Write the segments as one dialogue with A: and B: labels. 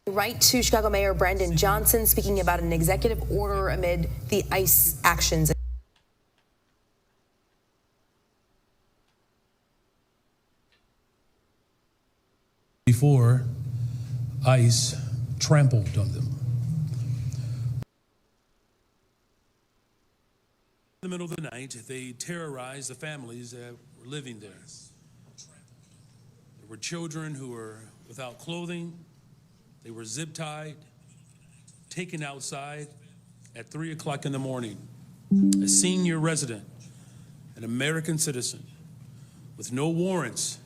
A: Right to Chicago Mayor Brandon Johnson speaking about an executive order amid the ICE actions.
B: Before ICE trampled on them. In the middle of the night, they terrorized the families that were living there. There were children who were without clothing. They were zip-tied, taken outside at 3 o'clock in the morning. A senior resident, an American citizen, with no warrants,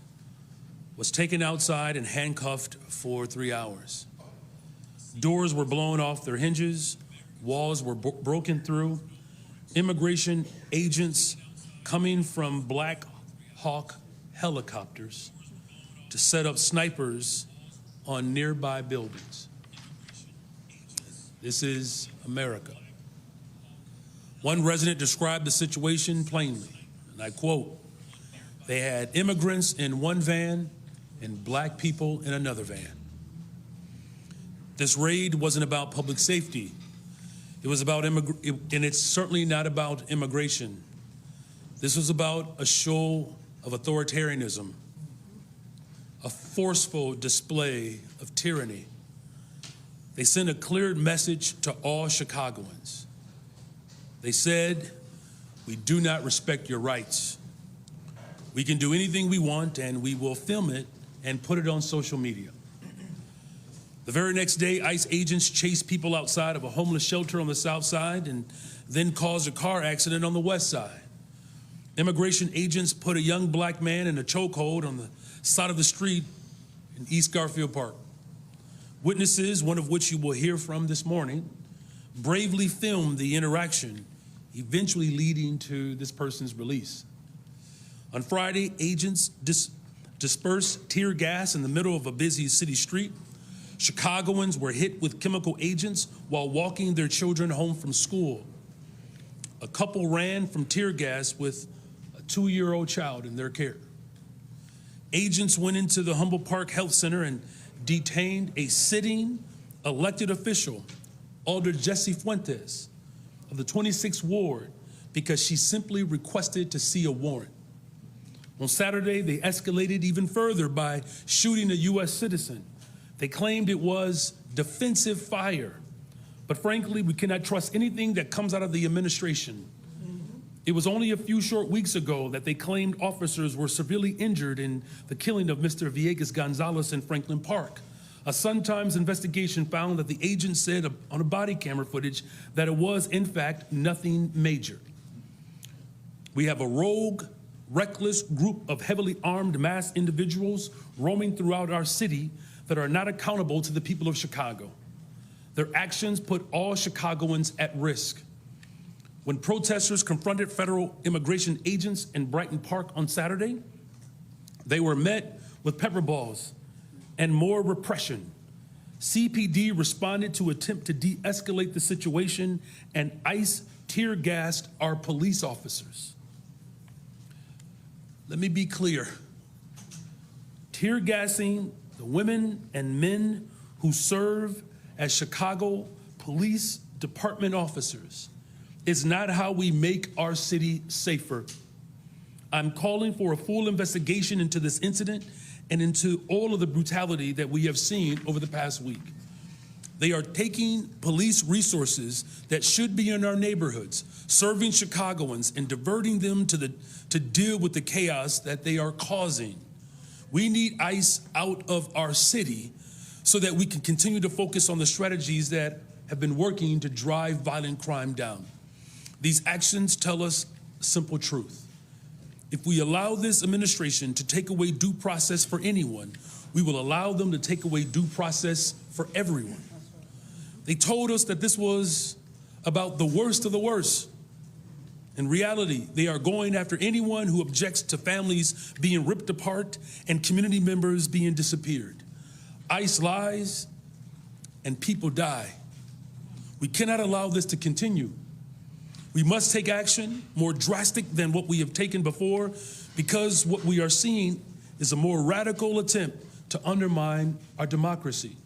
B: was taken outside and handcuffed for 3 hours. Doors were blown off their hinges, walls were broken through, immigration agents coming from Black Hawk helicopters to set up snipers on nearby buildings. This is America. One resident described the situation plainly, and I quote, "They had immigrants in one van and black people in another van." This raid wasn't about public safety. It was about and it's certainly not about immigration. This was about a show of authoritarianism, a forceful display of tyranny. They sent a clear message to all Chicagoans. They said, "We do not respect your rights. We can do anything we want and we will film it and put it on social media." The very next day, ICE agents chased people outside of a homeless shelter on the south side and then caused a car accident on the west side. Immigration agents put a young black man in a chokehold on the side of the street in East Garfield Park. Witnesses, one of which you will hear from this morning, bravely filmed the interaction, eventually leading to this person's release. On Friday, agents dispersed tear gas in the middle of a busy city street. Chicagoans were hit with chemical agents while walking their children home from school. A couple ran from tear gas with a 2-year-old child in their care. Agents went into the Humboldt Park Health Center and detained a sitting elected official, Alder Jessie Fuentes of the 26th Ward, because she simply requested to see a warrant. On Saturday, they escalated even further by shooting a U.S. citizen. They claimed it was defensive fire, but frankly, we cannot trust anything that comes out of the administration. It was only a few short weeks ago that they claimed officers were severely injured in the killing of Mr. Villegas Gonzalez in Franklin Park. A Sun-Times investigation found that the agent said on a body camera footage that it was, in fact, nothing major. We have a rogue, reckless group of heavily armed masked individuals roaming throughout our city that are not accountable to the people of Chicago. Their actions put all Chicagoans at risk. When protesters confronted federal immigration agents in Brighton Park on Saturday, they were met with pepper balls and more repression. CPD responded to attempt to de-escalate the situation, and ICE tear gassed our police officers. Let me be clear. Tear gassing the women and men who serve as Chicago Police Department officers is not how we make our city safer. I'm calling for a full investigation into this incident and into all of the brutality that we have seen over the past week. They are taking police resources that should be in our neighborhoods, serving Chicagoans and diverting them to deal with the chaos that they are causing. We need ICE out of our city so that we can continue to focus on the strategies that have been working to drive violent crime down. These actions tell us a simple truth. If we allow this administration to take away due process for anyone, we will allow them to take away due process for everyone. They told us that this was about the worst of the worst. In reality, they are going after anyone who objects to families being ripped apart and community members being disappeared. ICE lies and people die. We cannot allow this to continue. We must take action more drastic than what we have taken before, because what we are seeing is a more radical attempt to undermine our democracy.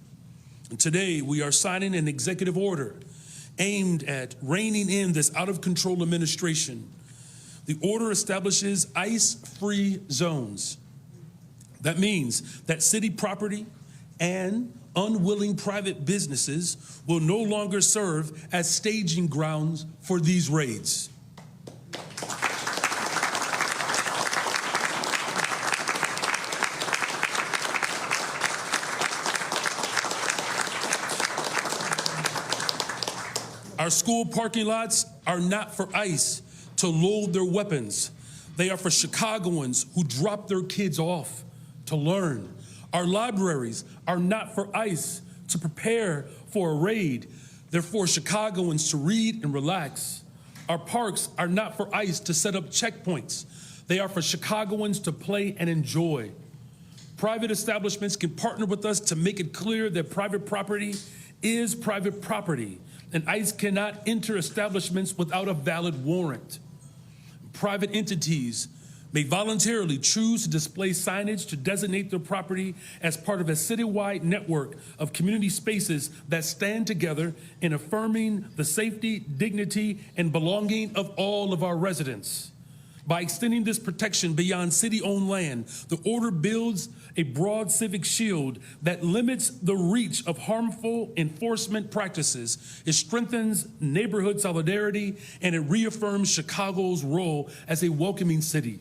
B: And today, we are signing an executive order aimed at reining in this out-of-control administration. The order establishes ICE-free zones. That means that city property and unwilling private businesses will no longer serve as staging grounds for these raids. Our school parking lots are not for ICE to load their weapons. They are for Chicagoans who drop their kids off to learn. Our libraries are not for ICE to prepare for a raid. They're for Chicagoans to read and relax. Our parks are not for ICE to set up checkpoints. They are for Chicagoans to play and enjoy. Private establishments can partner with us to make it clear that private property is private property, and ICE cannot enter establishments without a valid warrant. Private entities may voluntarily choose to display signage to designate their property as part of a citywide network of community spaces that stand together in affirming the safety, dignity, and belonging of all of our residents. By extending this protection beyond city-owned land, the order builds a broad civic shield that limits the reach of harmful enforcement practices. It strengthens neighborhood solidarity, and it reaffirms Chicago's role as a welcoming city.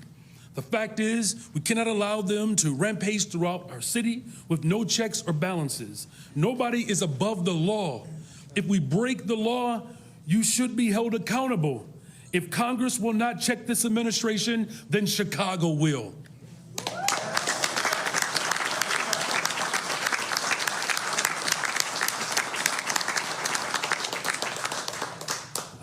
B: The fact is, we cannot allow them to rampage throughout our city with no checks or balances. Nobody is above the law. If we break the law, you should be held accountable. If Congress will not check this administration, then Chicago will.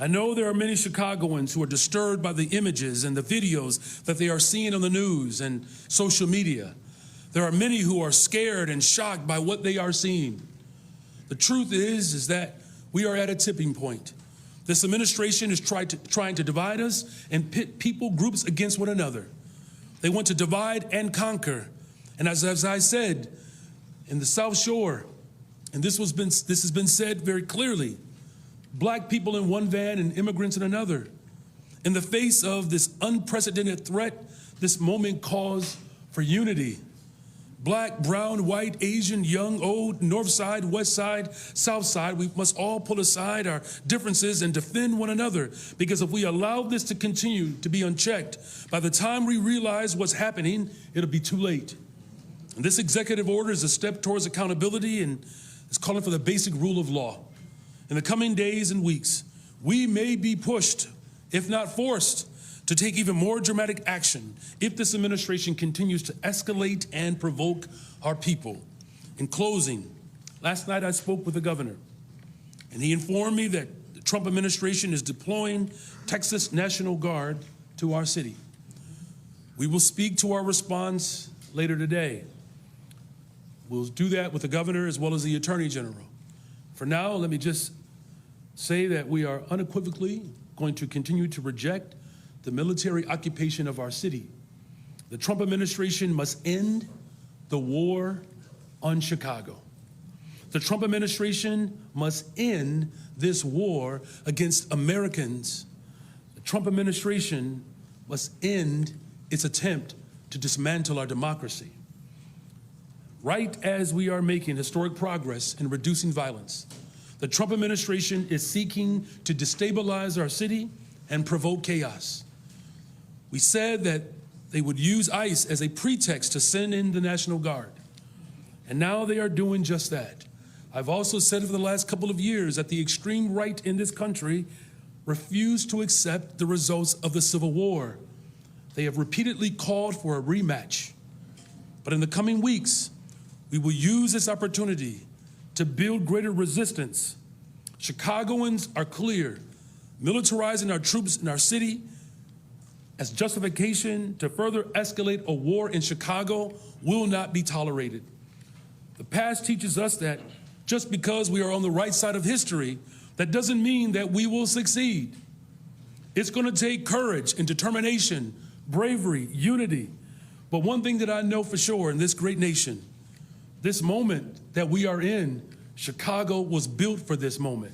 B: I know there are many Chicagoans who are disturbed by the images and the videos that they are seeing on the news and social media. There are many who are scared and shocked by what they are seeing. The truth is that we are at a tipping point. This administration is trying to divide us and pit people groups against one another. They want to divide and conquer. And as I said, in the South Shore, and this has been said very clearly, Black people in one van and immigrants in another. In the face of this unprecedented threat, this moment calls for unity. Black, brown, white, Asian, young, old, north side, west side, south side, we must all pull aside our differences and defend one another, because if we allow this to continue to be unchecked, by the time we realize what's happening, it'll be too late. And this executive order is a step towards accountability and is calling for the basic rule of law. In the coming days and weeks, we may be pushed, if not forced, to take even more dramatic action if this administration continues to escalate and provoke our people. In closing, last night I spoke with the governor, and he informed me that the Trump administration is deploying Texas National Guard to our city. We will speak to our response later today. We'll do that with the governor as well as the Attorney General. For now, let me just say that we are unequivocally going to continue to reject the military occupation of our city. The Trump administration must end the war on Chicago. The Trump administration must end this war against Americans. The Trump administration must end its attempt to dismantle our democracy. Right as we are making historic progress in reducing violence, the Trump administration is seeking to destabilize our city and provoke chaos. We said that they would use ICE as a pretext to send in the National Guard, and now they are doing just that. I've also said for the last couple of years that the extreme right in this country refused to accept the results of the Civil War. They have repeatedly called for a rematch. But in the coming weeks, we will use this opportunity to build greater resistance. Chicagoans are clear. Militarizing our troops in our city as justification to further escalate a war in Chicago will not be tolerated. The past teaches us that just because we are on the right side of history, that doesn't mean that we will succeed. It's going to take courage and determination, bravery, unity. But one thing that I know for sure in this great nation, this moment that we are in Chicago was built for this moment.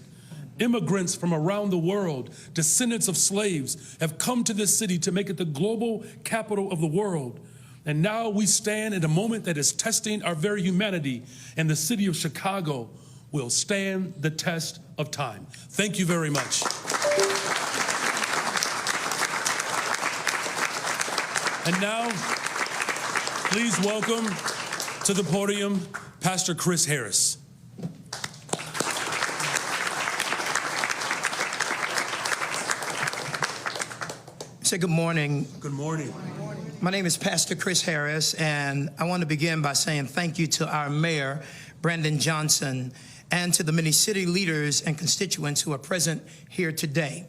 B: Immigrants from around the world, descendants of slaves, have come to this city to make it the global capital of the world. And now we stand at a moment that is testing our very humanity, and the city of Chicago will stand the test of time. Thank you very much. And now, please welcome to the podium Pastor Chris Harris.
C: Say good morning.
B: Good morning.
C: My name is Pastor Chris Harris, and I want to begin by saying thank you to our mayor, Brandon Johnson, and to the many city leaders and constituents who are present here today.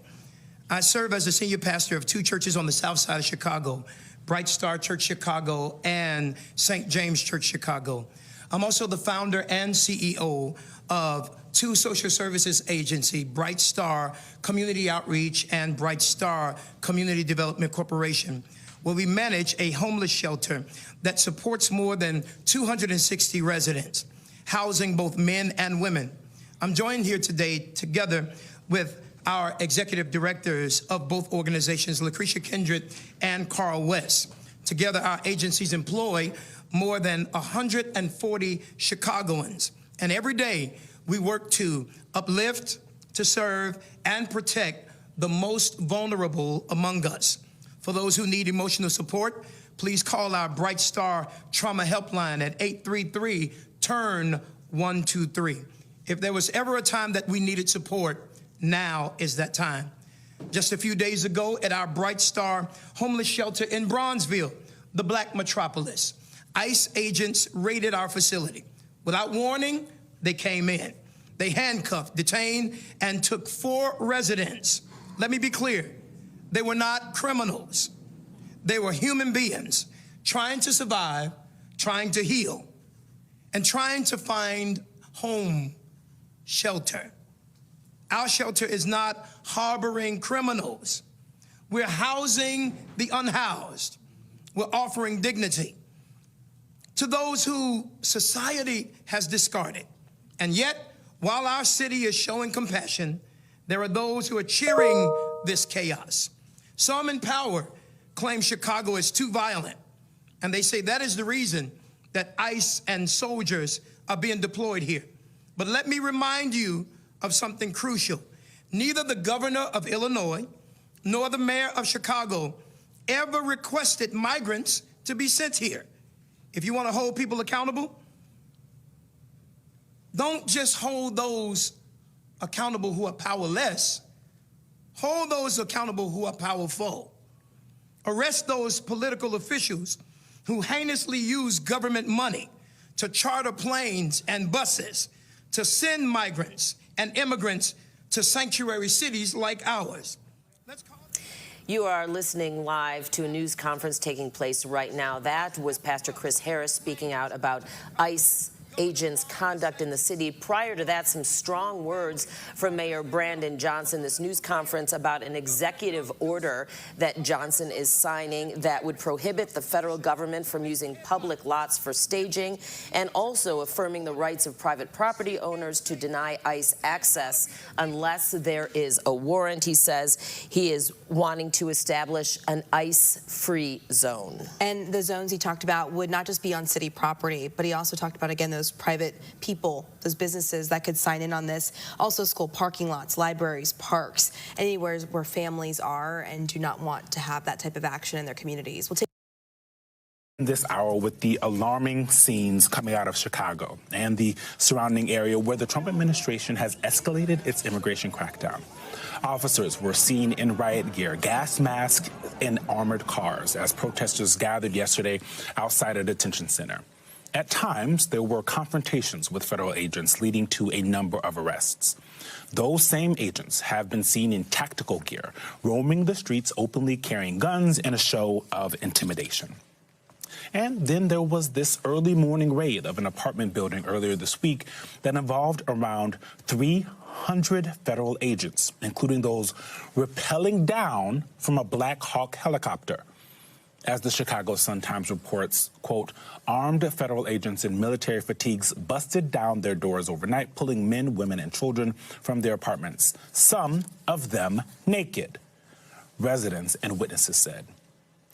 C: I serve as the senior pastor of two churches on the south side of Chicago, Bright Star Church Chicago and St. James Church Chicago. I'm also the founder and CEO of two social services agencies, Bright Star Community Outreach and Bright Star Community Development Corporation, where we manage a homeless shelter that supports more than 260 residents, housing both men and women. I'm joined here today together with our executive directors of both organizations, Lucretia Kindred and Carl West. Together, our agencies employ more than 140 Chicagoans. And every day, we work to uplift, to serve, and protect the most vulnerable among us. For those who need emotional support, please call our Bright Star Trauma Helpline at 833-TURN-123. If there was ever a time that we needed support, now is that time. Just a few days ago at our Bright Star homeless shelter in Bronzeville, the Black metropolis, ICE agents raided our facility. Without warning, they came in. They handcuffed, detained, and took 4 residents. Let me be clear, they were not criminals. They were human beings trying to survive, trying to heal, and trying to find home, shelter. Our shelter is not harboring criminals. We're housing the unhoused. We're offering dignity to those who society has discarded. And yet, while our city is showing compassion, there are those who are cheering this chaos. Some in power claim Chicago is too violent, and they say that is the reason that ICE and soldiers are being deployed here. But let me remind you of something crucial. Neither the governor of Illinois nor the mayor of Chicago ever requested migrants to be sent here. If you want to hold people accountable, don't just hold those accountable who are powerless. Hold those accountable who are powerful. Arrest those political officials who heinously use government money to charter planes and buses to send migrants and immigrants to sanctuary cities like ours.
D: You are listening live to a news conference taking place right now. That was Pastor Chris Harris speaking out about ICE agents' conduct in the city. Prior to that, some strong words from Mayor Brandon Johnson. This news conference about an executive order that Johnson is signing that would prohibit the federal government from using public lots for staging, and also affirming the rights of private property owners to deny ICE access unless there is a warrant. He says he is wanting to establish an ICE-free zone.
A: And the zones he talked about would not just be on city property, but he also talked about, again, those private people, those businesses that could sign in on this. Also school parking lots, libraries, parks, anywhere where families are and do not want to have that type of action in their communities. We'll take
E: this hour with the alarming scenes coming out of Chicago and the surrounding area where the Trump administration has escalated its immigration crackdown. Officers were seen in riot gear, gas masks, and armored cars as protesters gathered yesterday outside a detention center. At times, there were confrontations with federal agents leading to a number of arrests. Those same agents have been seen in tactical gear, roaming the streets openly carrying guns in a show of intimidation. And then there was this early morning raid of an apartment building earlier this week that involved around 300 federal agents, including those rappelling down from a Black Hawk helicopter. as the Chicago Sun-Times reports, quote, armed federal agents in military fatigues busted down their doors overnight, pulling men, women, and children from their apartments, some of them naked, residents and witnesses said.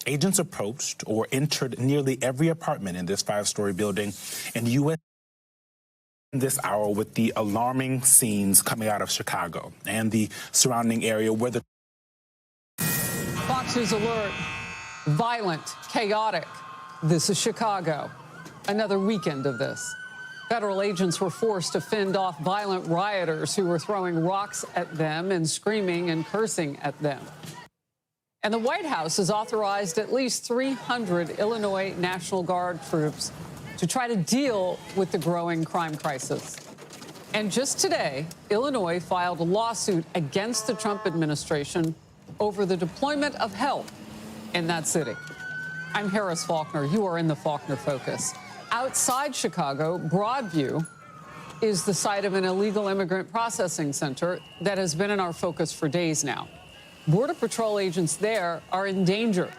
E: Agents approached or entered nearly every apartment in this 5-story building in U.S. this hour with the alarming scenes coming out of Chicago and the surrounding area where the
F: Fox News Alert. Violent, chaotic. This is Chicago. Another weekend of this. Federal agents were forced to fend off violent rioters who were throwing rocks at them and screaming and cursing at them. And the White House has authorized at least 300 Illinois National Guard troops to try to deal with the growing crime crisis. And just today, Illinois filed a lawsuit against the Trump administration over the deployment of help in that city. I'm Harris Faulkner. You are in the Faulkner Focus. Outside Chicago, Broadview is the site of an illegal immigrant processing center that has been in our focus for days now. Border Patrol agents there are in danger,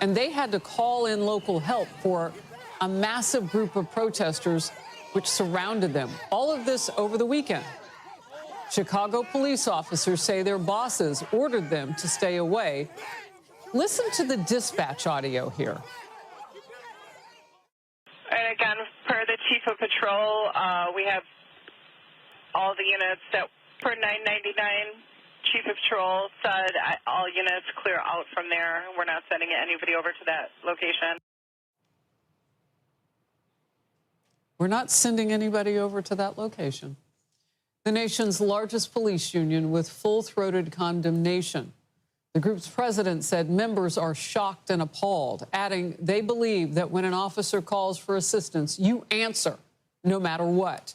F: and they had to call in local help for a massive group of protesters which surrounded them. All of this over the weekend. Chicago police officers say their bosses ordered them to stay away. Listen to the dispatch audio here.
G: And again, per the chief of patrol, we have all the units that per 999, chief of patrol said all units clear out from there. We're not sending anybody over to that location.
F: We're not sending anybody over to that location. The nation's largest police union with full-throated condemnation. The group's president said members are shocked and appalled, adding they believe that when an officer calls for assistance, you answer, no matter what.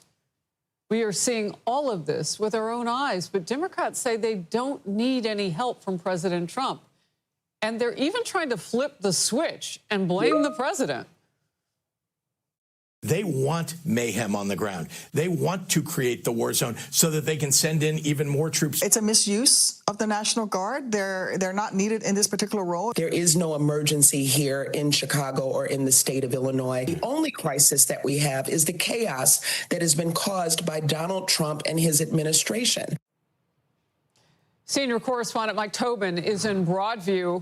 F: We are seeing all of this with our own eyes, but Democrats say they don't need any help from President Trump. And they're even trying to flip the switch and blame the president.
H: They want mayhem on the ground. They want to create the war zone so that they can send in even more troops.
I: It's a misuse of the National Guard. They're not needed in this particular role.
J: There is no emergency here in Chicago or in the state of Illinois. The only crisis that we have is the chaos that has been caused by Donald Trump and his administration.
F: Senior correspondent Mike Tobin is in Broadview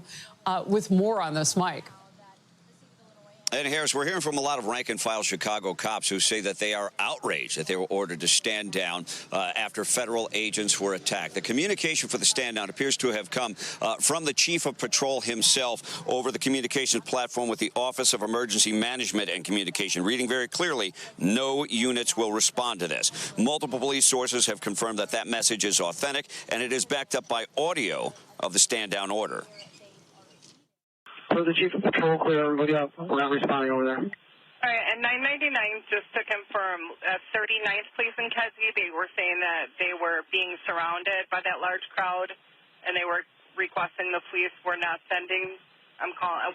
F: with more on this. Mike.
K: And Harris, we're hearing from a lot of rank-and-file Chicago cops who say that they are outraged that they were ordered to stand down after federal agents were attacked. The communication for the stand down appears to have come from the chief of patrol himself over the communications platform with the Office of Emergency Management and Communication, reading very clearly, no units will respond to this. Multiple police sources have confirmed that that message is authentic, and it is backed up by audio of the stand-down order.
L: So the chief of patrol, clear everybody up. We're not responding over there.
G: All right, and 999, just to confirm, 39th Police in Kedzie, they were saying that they were being surrounded by that large crowd, and they were requesting the police were not sending,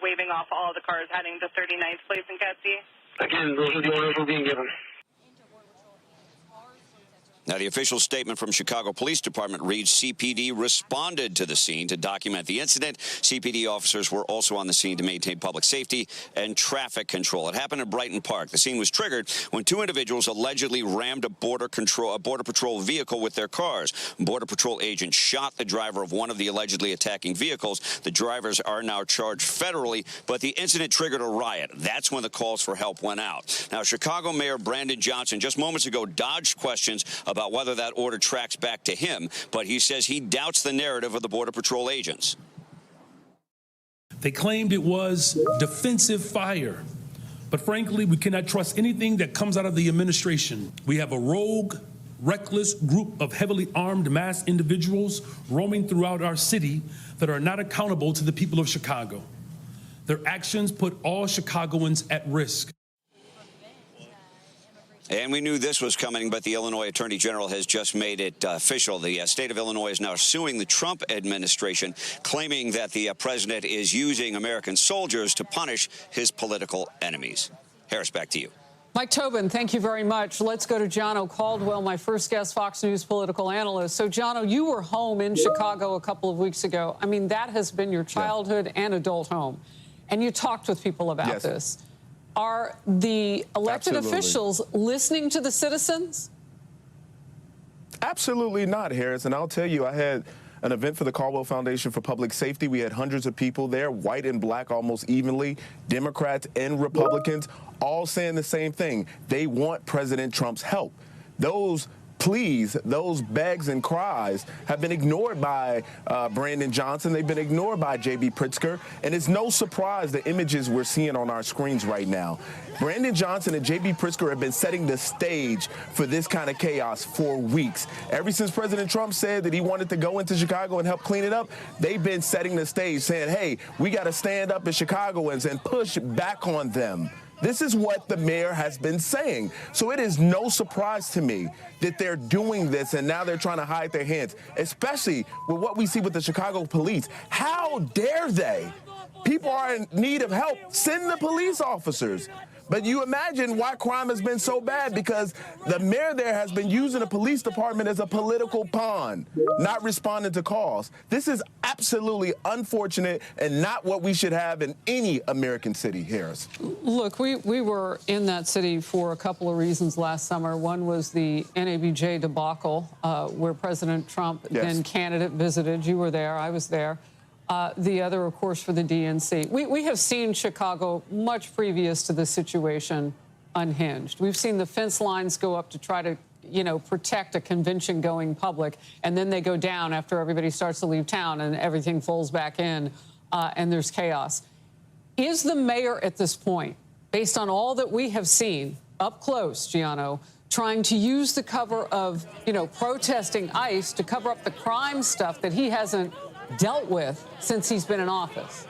G: waving off all the cars heading to 39th Police in Kedzie.
L: Again, those are the orders we're being given.
K: Now, the official statement from Chicago Police Department reads, CPD responded to the scene to document the incident. CPD officers were also on the scene to maintain public safety and traffic control. It happened in Brighton Park. The scene was triggered when two individuals allegedly rammed a Border Patrol vehicle with their cars. Border Patrol agents shot the driver of one of the allegedly attacking vehicles. The drivers are now charged federally, but the incident triggered a riot. That's when the calls for help went out. Now, Chicago Mayor Brandon Johnson just moments ago dodged questions about whether that order tracks back to him, but he says he doubts the narrative of the Border Patrol agents.
B: They claimed it was defensive fire, but frankly, we cannot trust anything that comes out of the administration. We have a rogue, reckless group of heavily armed masked individuals roaming throughout our city that are not accountable to the people of Chicago. Their actions put all Chicagoans at risk.
K: And we knew this was coming, but the Illinois Attorney General has just made it official. The state of Illinois is now suing the Trump administration, claiming that the president is using American soldiers to punish his political enemies. Harris, back to you.
F: Mike Tobin, thank you very much. Let's go to Jono Caldwell, my first guest, Fox News political analyst. So, Jono, you were home in Chicago a couple of weeks ago. I mean, that has been your childhood and adult home. and you talked with people about this. Are the elected officials listening to the citizens?
M: Absolutely not, Harris. And I'll tell you, I had an event for the Caldwell Foundation for Public Safety. We had hundreds of people there, white and black almost evenly, Democrats and Republicans, all saying the same thing. They want President Trump's help. Those pleas, those begs and cries have been ignored by Brandon Johnson. They've been ignored by J.B. Pritzker. And it's no surprise the images we're seeing on our screens right now. Brandon Johnson and J.B. Pritzker have been setting the stage for this kind of chaos for weeks. Ever since President Trump said that he wanted to go into Chicago and help clean it up, they've been setting the stage saying, hey, we got to stand up as Chicagoans and push back on them. This is what the mayor has been saying. So it is no surprise to me that they're doing this and now they're trying to hide their hands, especially with what we see with the Chicago police. How dare they? People are in need of help. Send the police officers. But you imagine why crime has been so bad, because the mayor there has been using the police department as a political pawn, not responding to calls. This is absolutely unfortunate and not what we should have in any American city, Harris.
F: Look, we were in that city for a couple of reasons last summer. One was the NABJ debacle, where President Trump, then candidate, visited. You were there. I was there. The other, of course, for the DNC. We have seen Chicago, much previous to this situation, unhinged. We've seen the fence lines go up to try to, protect a convention-going public, and then they go down after everybody starts to leave town and everything falls back in, and there's chaos. Is the mayor at this point, based on all that we have seen up close, Gianno, trying to use the cover of, protesting ICE to cover up the crime stuff that he hasn't dealt with since he's been in office?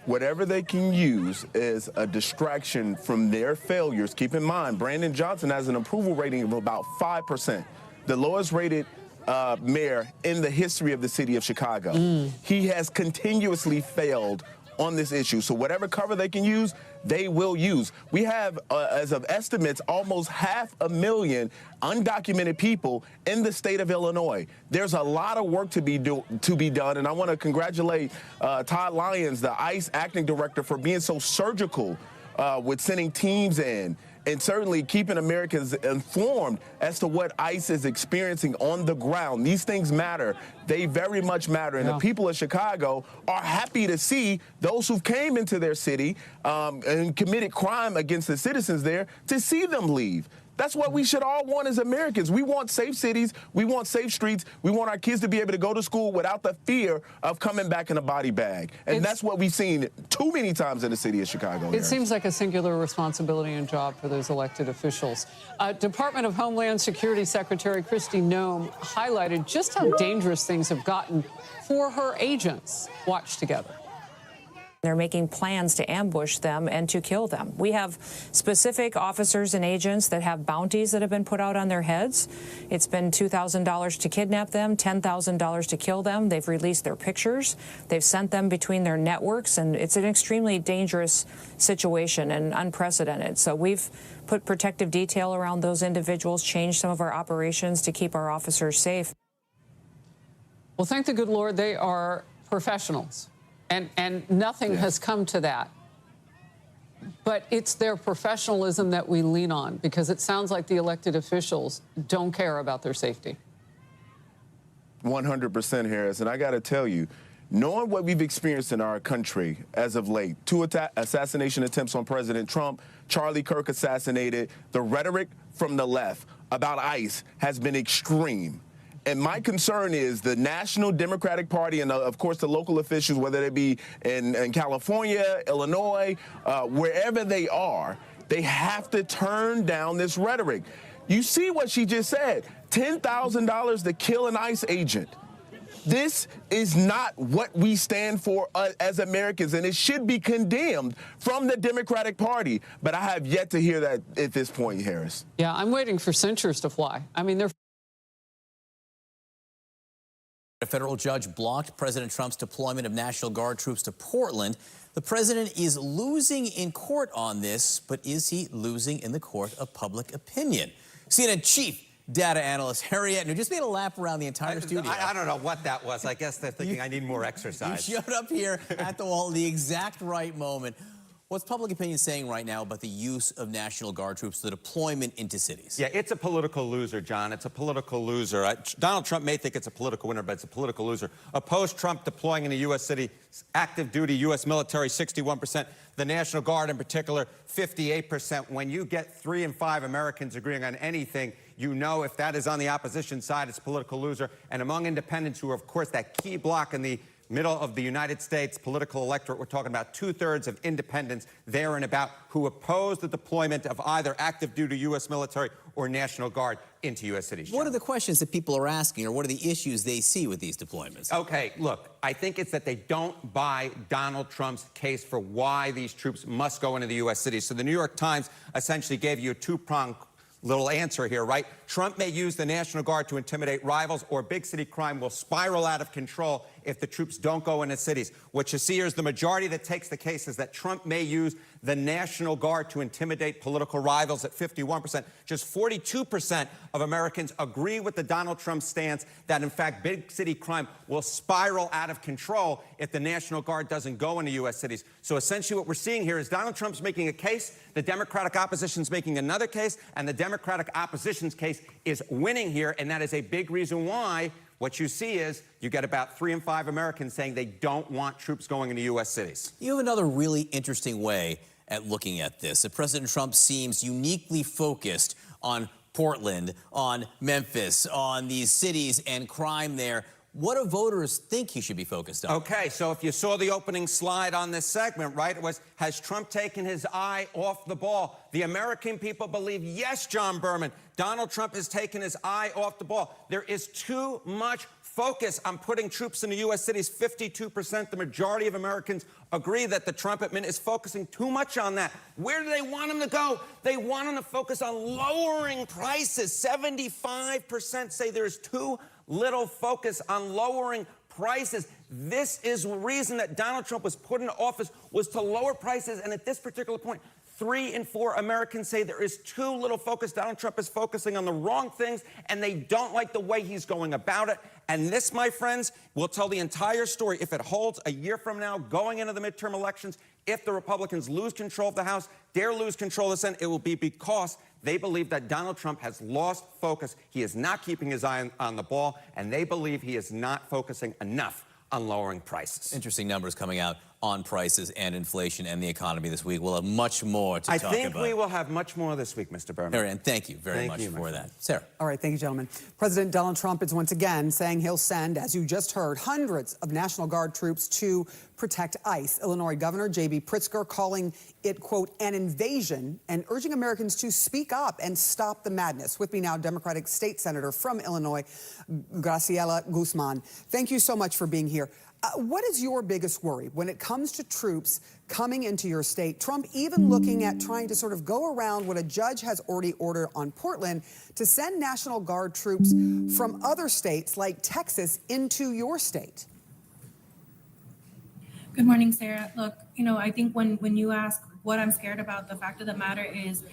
M: Whatever they can use is a distraction from their failures. Keep in mind, Brandon Johnson has an approval rating of about 5%, the lowest rated mayor in the history of the city of Chicago. He has continuously failed on this issue. So whatever cover they can use, they will use. We have, as of estimates, almost 500,000 undocumented people in the state of Illinois. There's a lot of work to be done, and I want to congratulate Todd Lyons, the ICE acting director, for being so surgical with sending teams in, and certainly keeping Americans informed as to what ICE is experiencing on the ground. These things matter. They very much matter. And the people of Chicago are happy to see those who came into their city and committed crime against the citizens there, to see them leave. That's what we should all want as Americans. We want safe cities. We want safe streets. We want our kids to be able to go to school without the fear of coming back in a body bag. And that's what we've seen too many times in the city of Chicago.
F: It seems like a singular responsibility and job for those elected officials. Department of Homeland Security Secretary Kristi Noem highlighted just how dangerous things have gotten for her agents. Watch together.
N: They're making plans to ambush them and to kill them. We have specific officers and agents that have bounties that have been put out on their heads. It's been $2,000 to kidnap them, $10,000 to kill them. They've released their pictures. They've sent them between their networks, and it's an extremely dangerous situation and unprecedented. So we've put protective detail around those individuals, changed some of our operations to keep our officers safe.
F: Well, thank the good Lord, they are professionals. And nothing has come to that. But it's their professionalism that we lean on, because it sounds like the elected officials don't care about their safety.
M: 100%, Harris. And I got to tell you, knowing what we've experienced in our country as of late, 2 assassination attempts on President Trump, Charlie Kirk assassinated, the rhetoric from the left about ICE has been extreme. And my concern is the National Democratic Party and, of course, the local officials, whether they be in California, Illinois, wherever they are, they have to turn down this rhetoric. You see what she just said, $10,000 to kill an ICE agent. This is not what we stand for as Americans, and it should be condemned from the Democratic Party. But I have yet to hear that at this point, Harris.
F: Yeah, I'm waiting for censures to fly. I mean, they're...
O: A federal judge blocked President Trump's deployment of National Guard troops to Portland. The president is losing in court on this, but is he losing in the court of public opinion? CNN chief data analyst Harry Ettin, who just made a lap around the entire studio.
P: I don't know what that was. I guess they're thinking I need more exercise.
O: You showed up here at the wall at the exact right moment. What's public opinion saying right now about the use of National Guard troops, the deployment into cities?
P: Yeah, it's a political loser, John. It's a political loser. Donald Trump may think it's a political winner, but it's a political loser. Opposed Trump deploying in a U.S. city, active duty U.S. military, 61%. The National Guard in particular, 58%. When you get 3 in 5 Americans agreeing on anything, you know if that is on the opposition side, it's a political loser. And among independents, who are, of course, that key block in the middle of the United States political electorate, we're talking about 2/3 of independents there and about who oppose the deployment of either active duty U.S. military or National Guard into U.S. cities.
O: What are the questions that people are asking, or what are the issues they see with these deployments?
P: Okay, look, I think it's that they don't buy Donald Trump's case for why these troops must go into the U.S. cities. So the New York Times essentially gave you a two-pronged little answer here, right? Trump may use the National Guard to intimidate rivals, or big city crime will spiral out of control if the troops don't go into cities. What you see here is the majority that takes the case is that Trump may use the National Guard to intimidate political rivals at 51%. Just 42% of Americans agree with the Donald Trump stance that, in fact, big city crime will spiral out of control if the National Guard doesn't go into U.S. cities. So essentially what we're seeing here is Donald Trump's making a case, the Democratic opposition's making another case, and the Democratic opposition's case is winning here, and that is a big reason why what you see is you get about 3 in 5 Americans saying they don't want troops going into U.S. cities.
O: You have another really interesting way at looking at this. That President Trump seems uniquely focused on Portland, on Memphis, on these cities and crime there. What do voters think he should be focused on?
P: Okay, so if you saw the opening slide on this segment, right, it was, has Trump taken his eye off the ball? The American people believe, yes, John Berman, Donald Trump has taken his eye off the ball. There is too much focus on putting troops into U.S. cities. 52%, the majority of Americans agree that the Trump admin is focusing too much on that. Where do they want him to go? They want him to focus on lowering prices. 75% say there's too little focus on lowering prices. This is the reason that Donald Trump was put into office, was to lower prices. And at this particular point, 3 in 4 Americans say there is too little focus. Donald Trump is focusing on the wrong things, and they don't like the way he's going about it. And this, my friends, will tell the entire story if it holds a year from now, going into the midterm elections. If the Republicans lose control of the House, dare lose control of the Senate, it will be because they believe that Donald Trump has lost focus. He is not keeping his eye on the ball, and they believe he is not focusing enough on lowering prices.
O: Interesting numbers coming out on prices and inflation and the economy this week. We'll have much more to talk about.
P: I think we will have much more this week, Mr. Berman.
O: And thank you very much for that. Sarah.
Q: All right, thank you, gentlemen. President Donald Trump is once again saying he'll send, as you just heard, hundreds of National Guard troops to protect ICE. Illinois Governor J.B. Pritzker calling it, quote, an invasion, and urging Americans to speak up and stop the madness. With me now, Democratic State Senator from Illinois, Graciela Guzman. Thank you so much for being here. What is your biggest worry when it comes to troops coming into your state? Trump even looking at trying to sort of go around what a judge has already ordered on Portland to send National Guard troops from other states like Texas into your state.
R: Good morning, Sarah. Look, I think when you ask what I'm scared about, the fact of the matter is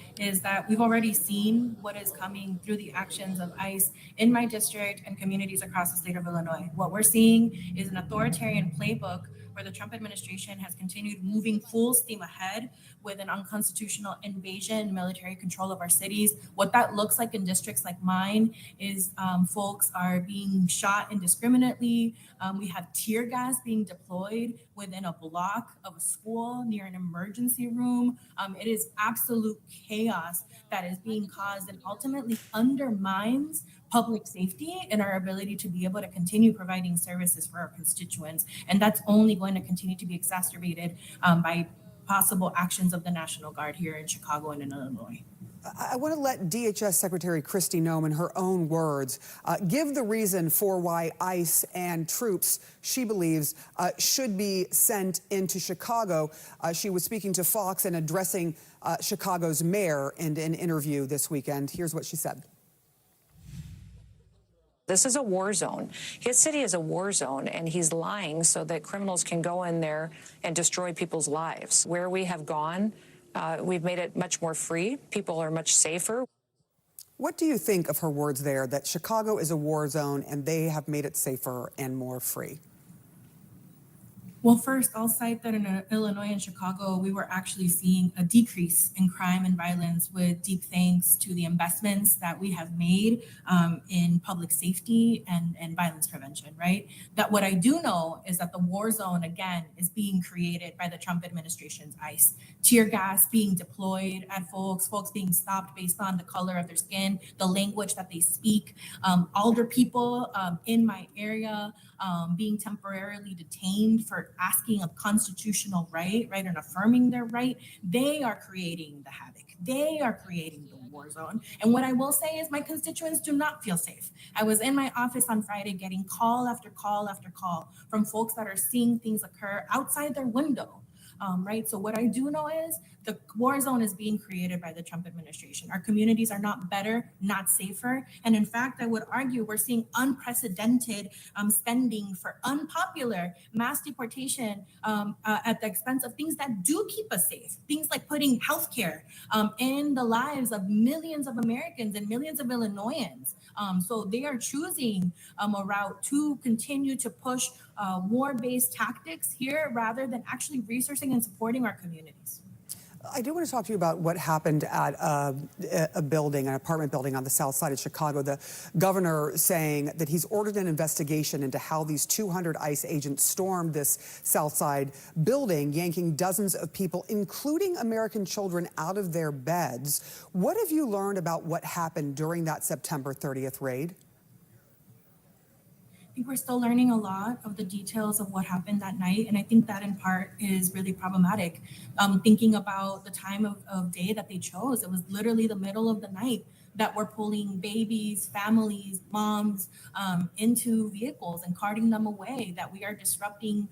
R: that we've already seen what is coming through the actions of ICE in my district and communities across the state of Illinois. What we're seeing is an authoritarian playbook where the Trump administration has continued moving full steam ahead with an unconstitutional invasion, military control of our cities. What that looks like in districts like mine is folks are being shot indiscriminately. We have tear gas being deployed within a block of a school near an emergency room. It is absolute chaos that is being caused and ultimately undermines public safety and our ability to be able to continue providing services for our constituents. And that's only going to continue to be exacerbated by possible actions of the National Guard here in Chicago and in Illinois.
Q: I want to let DHS Secretary Kristi Noem, in her own words, give the reason for why ICE and troops, she believes, should be sent into Chicago. She was speaking to Fox and addressing Chicago's mayor in an interview this weekend. Here's what she said.
N: This is a war zone. His city is a war zone, and he's lying so that criminals can go in there and destroy people's lives. Where we have gone, we've made it much more free. People are much safer.
Q: What do you think of her words there, that Chicago is a war zone and they have made it safer and more free?
R: Well, first, I'll cite that in Illinois and Chicago, we were actually seeing a decrease in crime and violence with deep thanks to the investments that we have made in public safety and violence prevention, right? That what I do know is that the war zone, again, is being created by the Trump administration's ICE. Tear gas being deployed at folks being stopped based on the color of their skin, the language that they speak. Older people in my area being temporarily detained for asking a constitutional right, and affirming their right. They are creating the havoc. They are creating the war zone. And what I will say is my constituents do not feel safe. I was in my office on Friday getting call after call after call from folks that are seeing things occur outside their window. Right. So what I do know is the war zone is being created by the Trump administration. Our communities are not better, not safer. And in fact, I would argue we're seeing unprecedented spending for unpopular mass deportation at the expense of things that do keep us safe. Things like putting healthcare in the lives of millions of Americans and millions of Illinoisans. So they are choosing a route to continue to push war-based tactics here rather than actually resourcing and supporting our communities.
Q: I do want to talk to you about what happened at a building, an apartment building on the south side of Chicago. The governor saying that he's ordered an investigation into how these 200 ICE agents stormed this south side building, yanking dozens of people, including American children, out of their beds. What have you learned about what happened during that September 30th raid?
R: I think we're still learning a lot of the details of what happened that night. And I think that in part is really problematic. Thinking about the time of day that they chose, it was literally the middle of the night that we're pulling babies, families, moms into vehicles and carting them away, that we are disrupting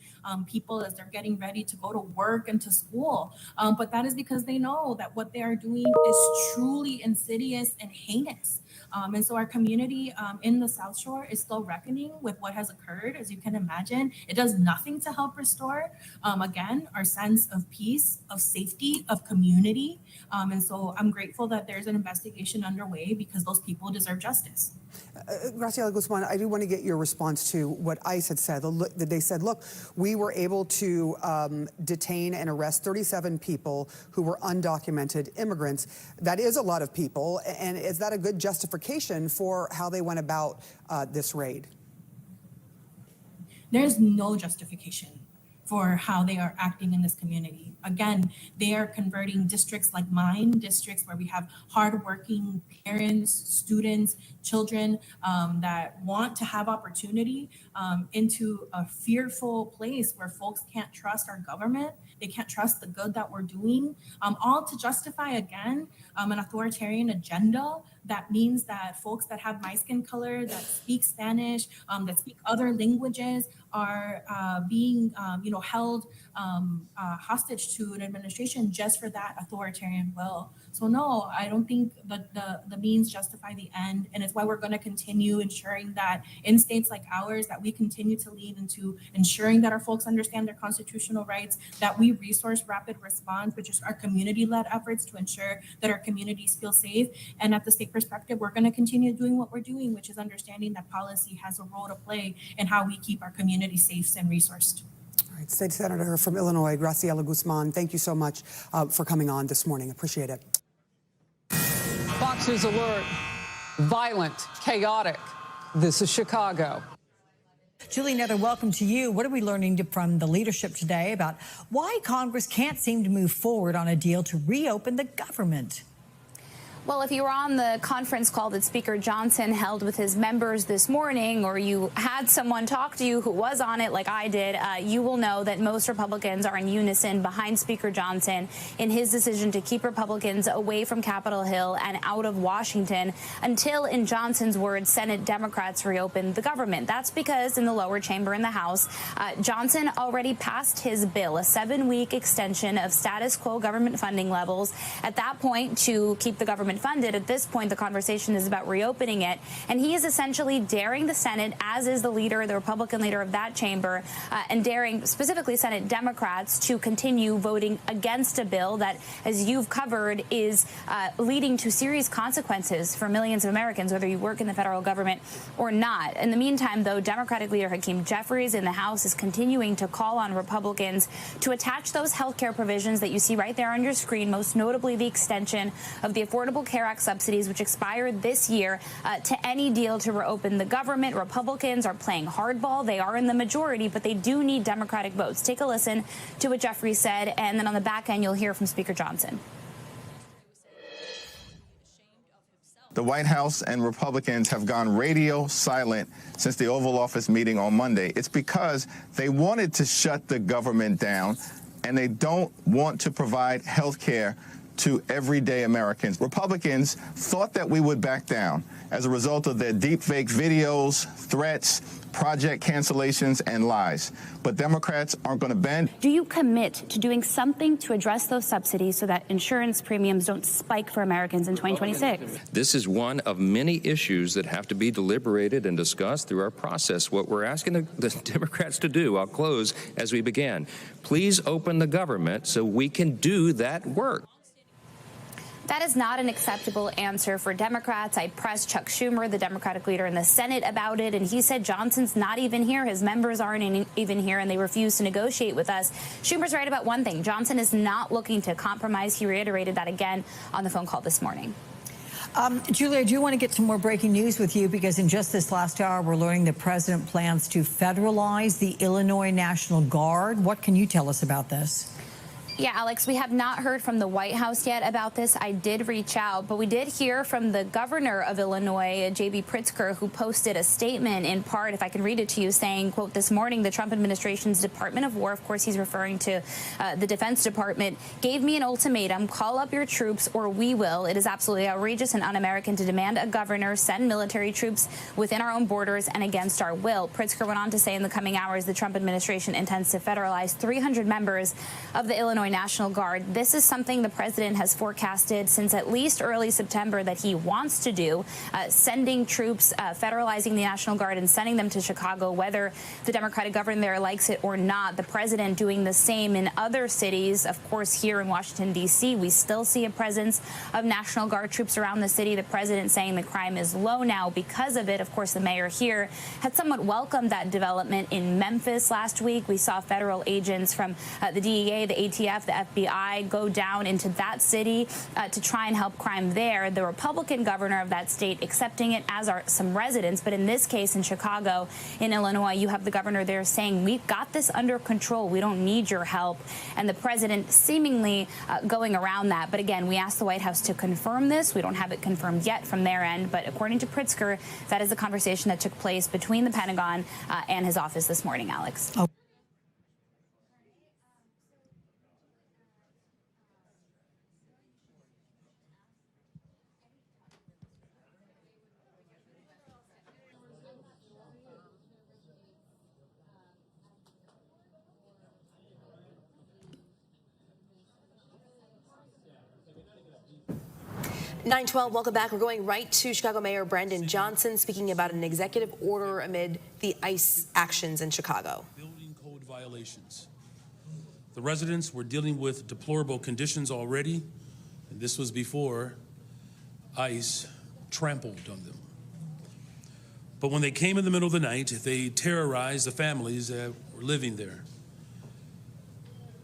R: people as they're getting ready to go to work and to school. But that is because they know that what they are doing is truly insidious and heinous. And so our community in the South Shore is still reckoning with what has occurred. As you can imagine, it does nothing to help restore, again, our sense of peace, of safety, of community. And so I'm grateful that there's an investigation underway because those people deserve justice.
Q: Graciela Guzman, I do want to get your response to what ICE had said. They said, look, we were able to detain and arrest 37 people who were undocumented immigrants. That is a lot of people. And is that a good justification for how they went about this raid?
R: There's no justification for how they are acting in this community. Again, they are converting districts like mine, districts where we have hardworking parents, students, children that want to have opportunity into a fearful place where folks can't trust our government. They can't trust the good that we're doing, all to justify, again, an authoritarian agenda that means that folks that have my skin color, that speak Spanish, that speak other languages are being held hostage to an administration just for that authoritarian will. So no, I don't think the means justify the end. And it's why we're going to continue ensuring that in states like ours, that we continue to lean into ensuring that our folks understand their constitutional rights, that we resource rapid response, which is our community-led efforts to ensure that our communities feel safe. And at the state perspective, we're going to continue doing what we're doing, which is understanding that policy has a role to play in how we keep our community safe and resourced.
Q: All right, State Senator from Illinois, Graciela Guzman, thank you so much for coming on this morning. Appreciate it.
F: Fox News alert. Violent, chaotic. This is Chicago.
S: Julie Nether, welcome to you. What are we learning from the leadership today about why Congress can't seem to move forward on a deal to reopen the government?
T: Well, if you were on the conference call that Speaker Johnson held with his members this morning, or you had someone talk to you who was on it like I did, you will know that most Republicans are in unison behind Speaker Johnson in his decision to keep Republicans away from Capitol Hill and out of Washington until, in Johnson's words, Senate Democrats reopen the government. That's because in the lower chamber in the House, Johnson already passed his bill, a 7-week extension of status quo government funding levels. At that point, to keep the government government funded. At this point, the conversation is about reopening it. And he is essentially daring the Senate, as is the leader, the Republican leader of that chamber, and daring specifically Senate Democrats to continue voting against a bill that, as you've covered, is leading to serious consequences for millions of Americans, whether you work in the federal government or not. In the meantime, though, Democratic leader Hakeem Jeffries in the House is continuing to call on Republicans to attach those health care provisions that you see right there on your screen, most notably the extension of the Affordable Care Act subsidies, which expired this year, to any deal to reopen the government. Republicans are playing hardball. They are in the majority, but they do need Democratic votes. Take a listen to what Jeffries said, and then on the back end, you'll hear from Speaker Johnson.
U: The White House and Republicans have gone radio silent since the Oval Office meeting on Monday. It's because they wanted to shut the government down, and they don't want to provide health care to everyday Americans. Republicans thought that we would back down as a result of their deepfake videos, threats, project cancellations, and lies. But Democrats aren't going to bend.
T: Do you commit to doing something to address those subsidies so that insurance premiums don't spike for Americans in 2026?
V: This is one of many issues that have to be deliberated and discussed through our process. What we're asking the Democrats to do, I'll close as we began, please open the government so we can do that work.
T: That is not an acceptable answer for Democrats. I pressed Chuck Schumer, the Democratic leader in the Senate, about it, and he said Johnson's not even here. His members aren't even here, and they refuse to negotiate with us. Schumer's right about one thing. Johnson is not looking to compromise. He reiterated that again on the phone call this morning.
S: Julia, I do want to get some more breaking news with you, because in just this last hour, we're learning the president plans to federalize the Illinois National Guard. What can you tell us about this?
T: Yeah, Alex, we have not heard from the White House yet about this. I did reach out, but we did hear from the governor of Illinois, J.B. Pritzker, who posted a statement in part, if I can read it to you, saying, quote, this morning, the Trump administration's Department of War, of course, he's referring to the Defense Department, gave me an ultimatum, call up your troops or we will. It is absolutely outrageous and un-American to demand a governor send military troops within our own borders and against our will. Pritzker went on to say in the coming hours, the Trump administration intends to federalize 300 members of the Illinois National Guard. This is something the president has forecasted since at least early September that he wants to do, sending troops, federalizing the National Guard and sending them to Chicago, whether the Democratic governor there likes it or not. The president doing the same in other cities. Of course, here in Washington, D.C., we still see a presence of National Guard troops around the city. The president saying the crime is low now because of it. Of course, the mayor here had somewhat welcomed that development in Memphis last week. We saw federal agents from the DEA, the ATF, the FBI go down into that city to try and help crime there. The Republican governor of that state accepting it, as are some residents. But in this case, in Chicago, in Illinois, you have the governor there saying, we've got this under control. We don't need your help. And the president seemingly going around that. But again, we asked the White House to confirm this. We don't have it confirmed yet from their end. But according to Pritzker, that is the conversation that took place between the Pentagon and his office this morning, Alex.
S: Oh.
A: (9:12), welcome back. We're going right to Chicago Mayor Brandon Johnson speaking about an executive order amid the ICE actions in Chicago.
B: Building code violations. The residents were dealing with deplorable conditions already, and this was before ICE trampled on them. But when they came in the middle of the night, they terrorized the families that were living there.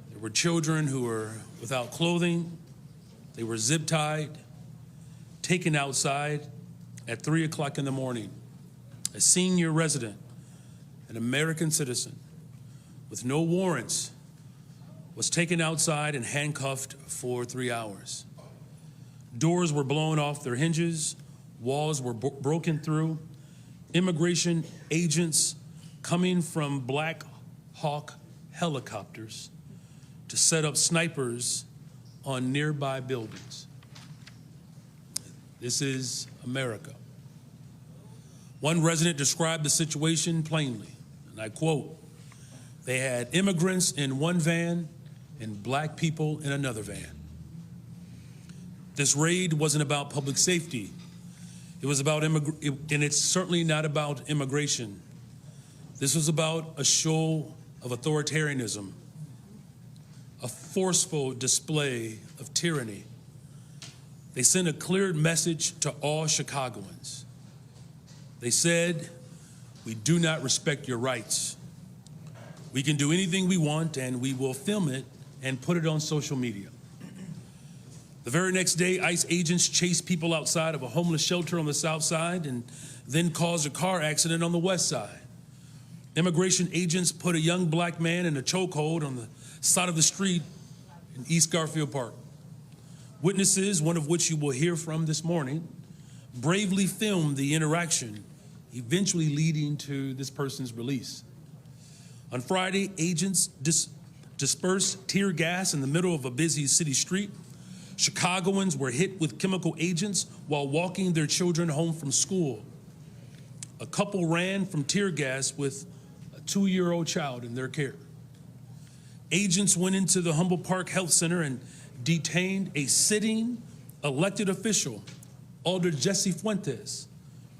B: There were children who were without clothing. They were zip-tied, taken outside at 3 o'clock in the morning. A senior resident, an American citizen with no warrants, was taken outside and handcuffed for 3 hours. Doors were blown off their hinges, walls were broken through, immigration agents coming from Black Hawk helicopters to set up snipers on nearby buildings. This is America. One resident described the situation plainly, and I quote, they had immigrants in one van and black people in another van. This raid wasn't about public safety. It was about and it's certainly not about immigration. This was about a show of authoritarianism, a forceful display of tyranny. They sent a clear message to all Chicagoans. They said, "We do not respect your rights. We can do anything we want, and we will film it and put it on social media." The very next day, ICE agents chased people outside of a homeless shelter on the south side and then caused a car accident on the west side. Immigration agents put a young black man in a chokehold on the side of the street in East Garfield Park. Witnesses, one of which you will hear from this morning, bravely filmed the interaction, eventually leading to this person's release. On Friday, agents dispersed tear gas in the middle of a busy city street. Chicagoans were hit with chemical agents while walking their children home from school. A couple ran from tear gas with a 2-year-old child in their care. Agents went into the Humboldt Park Health Center and detained a sitting elected official, Alder Jessie Fuentes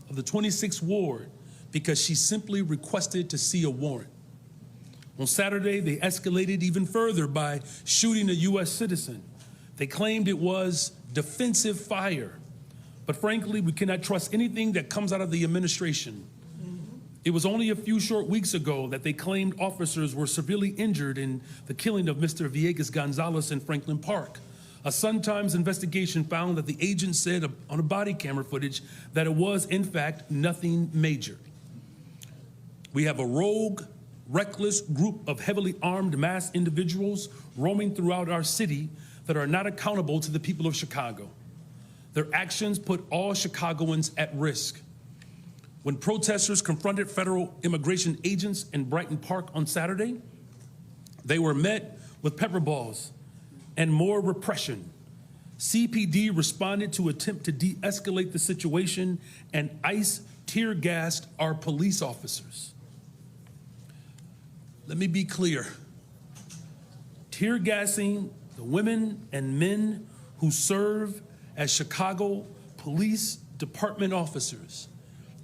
B: of the 26th Ward, because she simply requested to see a warrant. On Saturday, they escalated even further by shooting a U.S. citizen. They claimed it was defensive fire. But frankly, we cannot trust anything that comes out of the administration. It was only a few short weeks ago that they claimed officers were severely injured in the killing of Mr. Villegas Gonzalez in Franklin Park. A Sun-Times investigation found that the agent said on a body camera footage that it was, in fact, nothing major. We have a rogue, reckless group of heavily armed masked individuals roaming throughout our city that are not accountable to the people of Chicago. Their actions put all Chicagoans at risk. When protesters confronted federal immigration agents in Brighton Park on Saturday, they were met with pepper balls and more repression. CPD responded to attempt to de-escalate the situation, and ICE tear gassed our police officers. Let me be clear. Tear gassing the women and men who serve as Chicago Police Department officers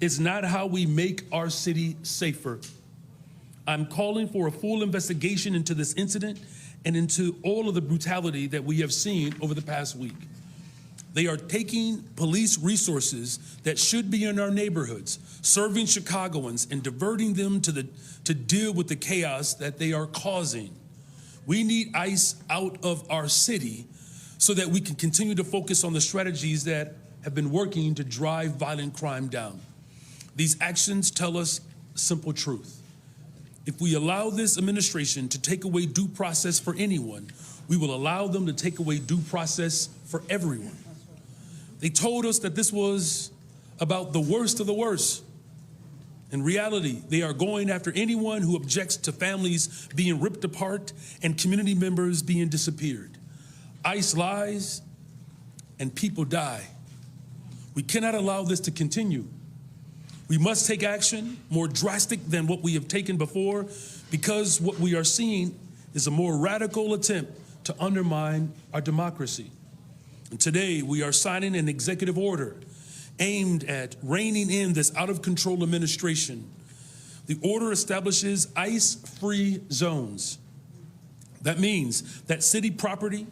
B: is not how we make our city safer. I'm calling for a full investigation into this incident and into all of the brutality that we have seen over the past week. They are taking police resources that should be in our neighborhoods, serving Chicagoans, and diverting them to deal with the chaos that they are causing. We need ICE out of our city so that we can continue to focus on the strategies that have been working to drive violent crime down. These actions tell us a simple truth. If we allow this administration to take away due process for anyone, we will allow them to take away due process for everyone. They told us that this was about the worst of the worst. In reality, they are going after anyone who objects to families being ripped apart and community members being disappeared. ICE lies and people die. We cannot allow this to continue. We must take action more drastic than what we have taken before, because what we are seeing is a more radical attempt to undermine our democracy. And today we are signing an executive order aimed at reining in this out-of-control administration. The order establishes ICE-free zones. That means that city property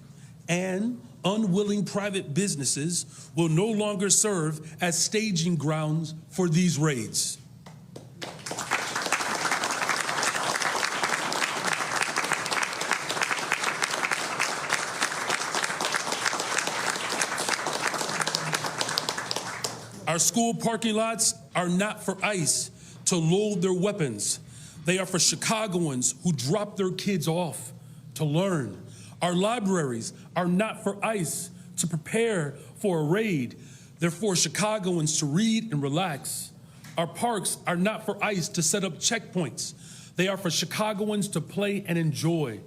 B: and unwilling private businesses will no longer serve as staging grounds for these raids. Our school parking lots are not for ICE to load their weapons. They are for Chicagoans who drop their kids off to learn. Our libraries are not for ICE to prepare for a raid. They're for Chicagoans to read and relax. Our parks are not for ICE to set up checkpoints. They are for Chicagoans to play and enjoy.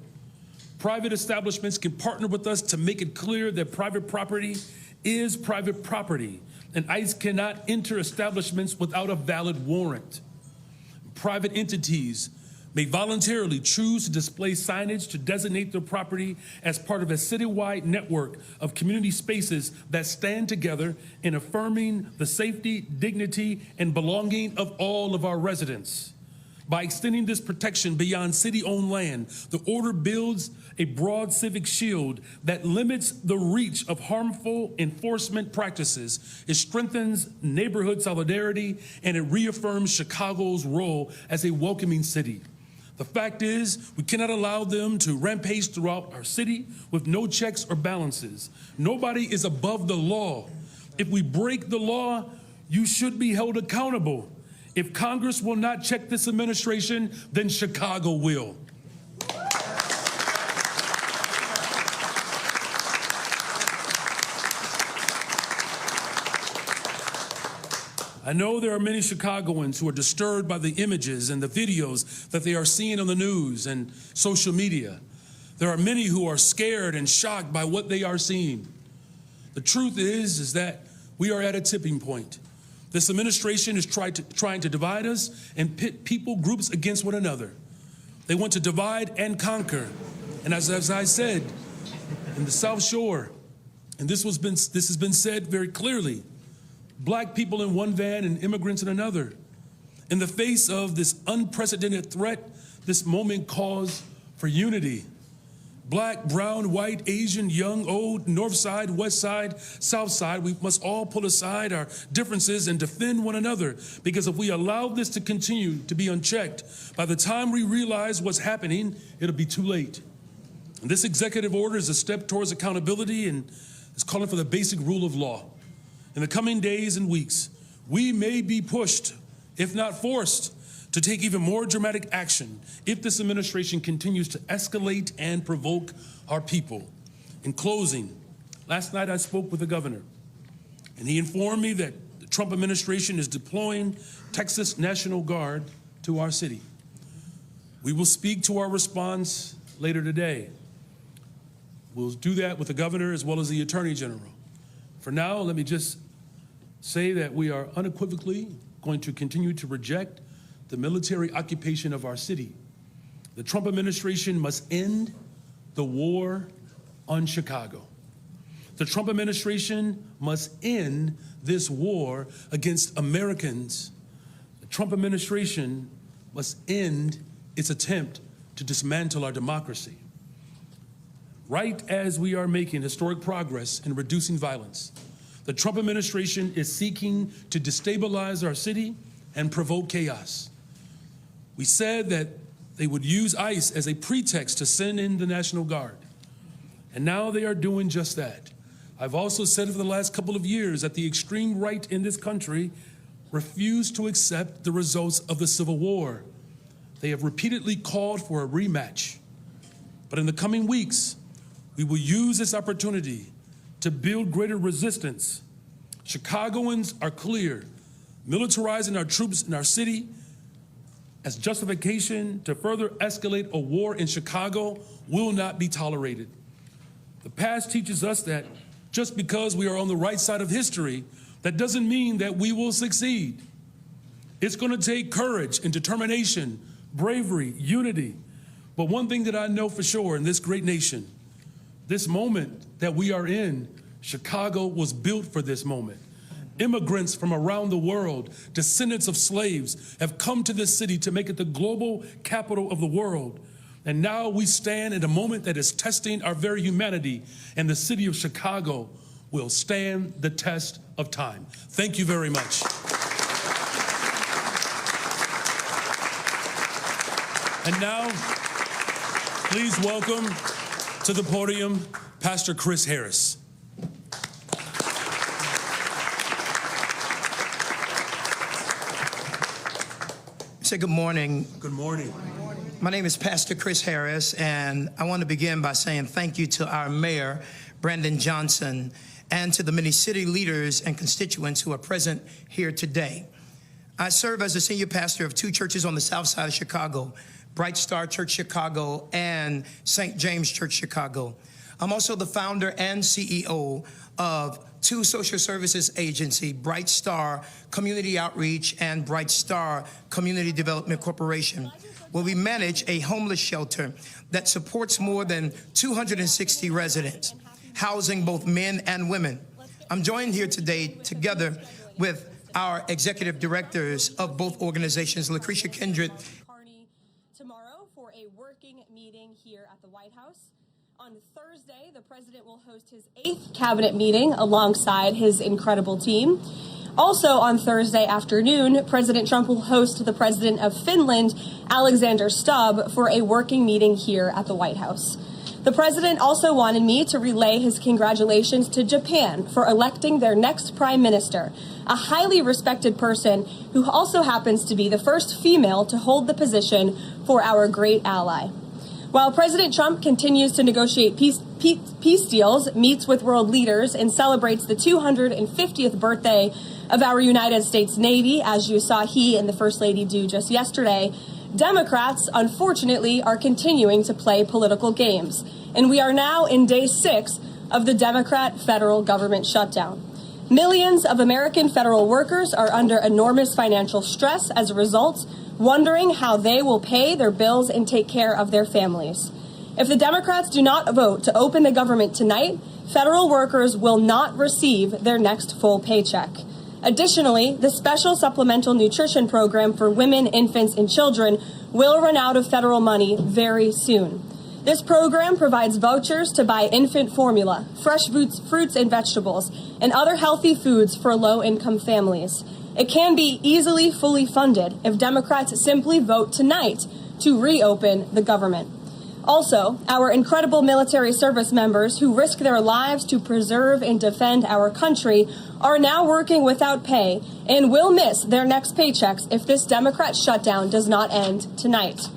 B: Private establishments can partner with us to make it clear that private property is private property, and ICE cannot enter establishments without a valid warrant. Private entities may voluntarily choose to display signage to designate their property as part of a citywide network of community spaces that stand together in affirming the safety, dignity, and belonging of all of our residents. By extending this protection beyond city-owned land, the order builds a broad civic shield that limits the reach of harmful enforcement practices. It strengthens neighborhood solidarity, and it reaffirms Chicago's role as a welcoming city. The fact is, we cannot allow them to rampage throughout our city with no checks or balances. Nobody is above the law. If we break the law, you should be held accountable. If Congress will not check this administration, then Chicago will. I know there are many Chicagoans who are disturbed by the images and the videos that they are seeing on the news and social media. There are many who are scared and shocked by what they are seeing. The truth is that we are at a tipping point. This administration is trying to divide us and pit people groups against one another. They want to divide and conquer. And as I said, in the South Shore, and this has been said very clearly, Black people in one van and immigrants in another. In the face of this unprecedented threat, this moment calls for unity. Black, brown, white, Asian, young, old, north side, west side, south side, we must all pull aside our differences and defend one another, because if we allow this to continue to be unchecked, by the time we realize what's happening, it'll be too late. And this executive order is a step towards accountability and is calling for the basic rule of law. In the coming days and weeks, we may be pushed, if not forced, to take even more dramatic action if this administration continues to escalate and provoke our people. In closing, last night I spoke with the governor, and he informed me that the Trump administration is deploying Texas National Guard to our city. We will speak to our response later today. We'll do that with the governor as well as the Attorney General. For now, let me just say that we are unequivocally going to continue to reject the military occupation of our city. The Trump administration must end the war on Chicago. The Trump administration must end this war against Americans. The Trump administration must end its attempt to dismantle our democracy. Right as we are making historic progress in reducing violence, the Trump administration is seeking to destabilize our city and provoke chaos. We said that they would use ICE as a pretext to send in the National Guard. And now they are doing just that. I've also said for the last couple of years that the extreme right in this country refused to accept the results of the Civil War. They have repeatedly called for a rematch. But in the coming weeks, we will use this opportunity to build greater resistance. Chicagoans are clear. Militarizing our troops in our city as justification to further escalate a war in Chicago will not be tolerated. The past teaches us that just because we are on the right side of history, that doesn't mean that we will succeed. It's going to take courage and determination, bravery, unity. But one thing that I know for sure in this great nation, this moment that we are in, Chicago was built for this moment. Immigrants from around the world, descendants of slaves, have come to this city to make it the global capital of the world. And now we stand in a moment that is testing our very humanity, and the city of Chicago will stand the test of time. Thank you very much. And now, please welcome to the podium, Pastor Chris Harris.
C: Say good morning.
B: Good morning.
C: My name is Pastor Chris Harris, and I want to begin by saying thank you to our mayor, Brandon Johnson, and to the many city leaders and constituents who are present here today. I serve as the senior pastor of two churches on the south side of Chicago, Bright Star Church Chicago and St. James Church Chicago. I'm also the founder and CEO of two social services agencies, Bright Star Community Outreach and Bright Star Community Development Corporation, where we manage a homeless shelter that supports more than 260 residents, housing both men and women. I'm joined here today together with our executive directors of both organizations, Lucretia Kindred.
D: Tomorrow for a working meeting here at the White House. On Thursday, the president will host his 8th cabinet meeting alongside his incredible team. Also on Thursday afternoon, President Trump will host the president of Finland, Alexander Stubb, for a working meeting here at the White House. The president also wanted me to relay his congratulations to Japan for electing their next prime minister, a highly respected person who also happens to be the first female to hold the position for our great ally. While President Trump continues to negotiate peace deals, meets with world leaders, and celebrates the 250th birthday of our United States Navy, as you saw he and the First Lady do just yesterday, Democrats, unfortunately, are continuing to play political games. And we are now in day 6 of the Democrat federal government shutdown. Millions of American federal workers are under enormous financial stress as a result, wondering how they will pay their bills and take care of their families. If the Democrats do not vote to open the government tonight, federal workers will not receive their next full paycheck. Additionally, the special supplemental nutrition program for women, infants, and children will run out of federal money very soon. This program provides vouchers to buy infant formula, fresh fruits and vegetables, and other healthy foods for low-income families. It can be easily fully funded if Democrats simply vote tonight to reopen the government. Also, our incredible military service members who risk their lives to preserve and defend our country are now working without pay and will miss their next paychecks if this Democrat shutdown does not end tonight.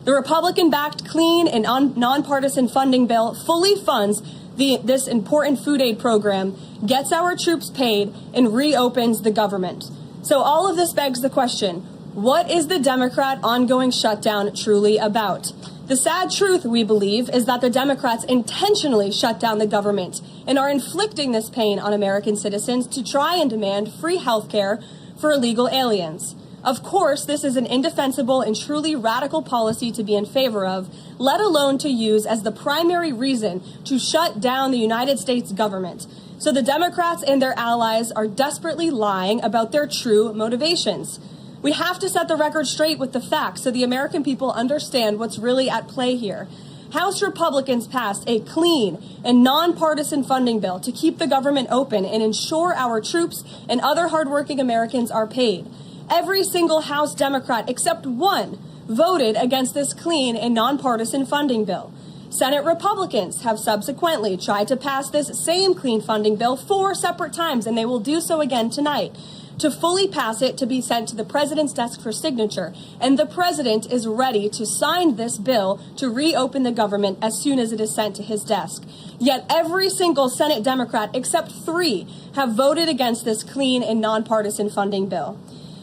D: The Republican-backed clean and nonpartisan funding bill fully funds this important food aid program, gets our troops paid, and reopens the government. So all of this begs the question, what is the Democrat ongoing shutdown truly about? The sad truth, we believe, is that the Democrats intentionally shut down the government and are inflicting this pain on American citizens to try and demand free health care for illegal aliens. Of course, this is an indefensible and truly radical policy to be in favor of, let alone to use as the primary reason to shut down the United States government. So the Democrats and their allies are desperately lying about their true motivations. We have to set the record straight with the facts so the American people understand what's really at play here. House Republicans passed a clean and nonpartisan funding bill to keep the government open and ensure our troops and other hardworking Americans are paid. Every single House Democrat except one voted against this clean and nonpartisan funding bill. Senate Republicans have subsequently tried to pass this same clean funding bill 4 separate times, and they will do so again tonight, to fully pass it to be sent to the president's desk for signature. And the president is ready to sign this bill to reopen the government as soon as it is sent to his desk. Yet every single Senate Democrat except 3 have voted against this clean and nonpartisan funding bill.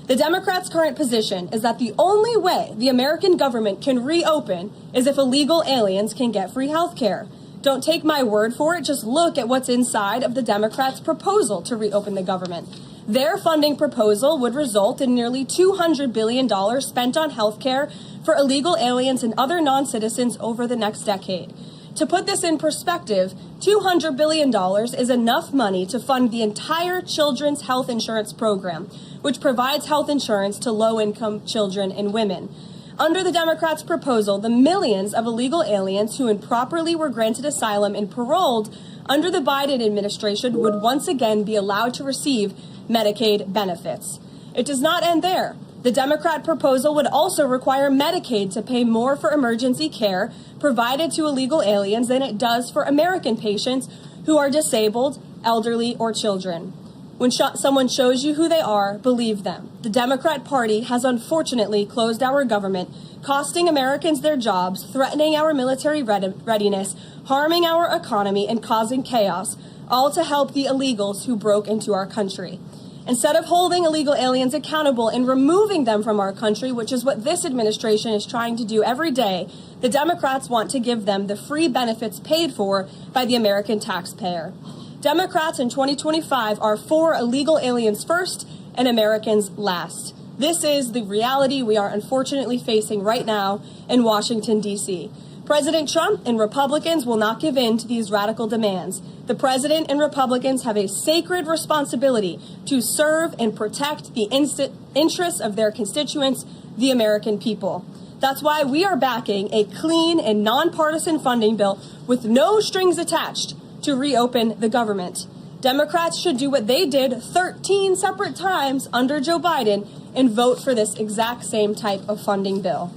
D: The Democrats' current position is that the only way the American government can reopen is if illegal aliens can get free health care. Don't take my word for it, just look at what's inside of the Democrats' proposal to reopen the government. Their funding proposal would result in nearly $200 billion spent on health care for illegal aliens and other non-citizens over the next decade. To put this in perspective, $200 billion is enough money to fund the entire children's health insurance program, which provides health insurance to low-income children and women. Under the Democrats' proposal, the millions of illegal aliens who improperly were granted asylum and paroled under the Biden administration would once again be allowed to receive Medicaid benefits. It does not end there. The Democrat proposal would also require Medicaid to pay more for emergency care provided to illegal aliens than it does for American patients who are disabled, elderly, or children. When someone shows you who they are, believe them. The Democrat Party has unfortunately closed our government, costing Americans their jobs, threatening our military readiness, harming our economy, and causing chaos, all to help the illegals who broke into our country. Instead of holding illegal aliens accountable and removing them from our country, which is what this administration is trying to do every day, the Democrats want to give them the free benefits paid for by the American taxpayer. Democrats in 2025 are for illegal aliens first and Americans last. This is the reality we are unfortunately facing right now in Washington, D.C. President Trump and Republicans will not give in to these radical demands. The president and Republicans have a sacred responsibility to serve and protect the interests of their constituents, the American people. That's why we are backing a clean and nonpartisan funding bill with no strings attached to reopen the government. Democrats should do what they did 13 separate times under Joe Biden and vote for this exact same type of funding bill.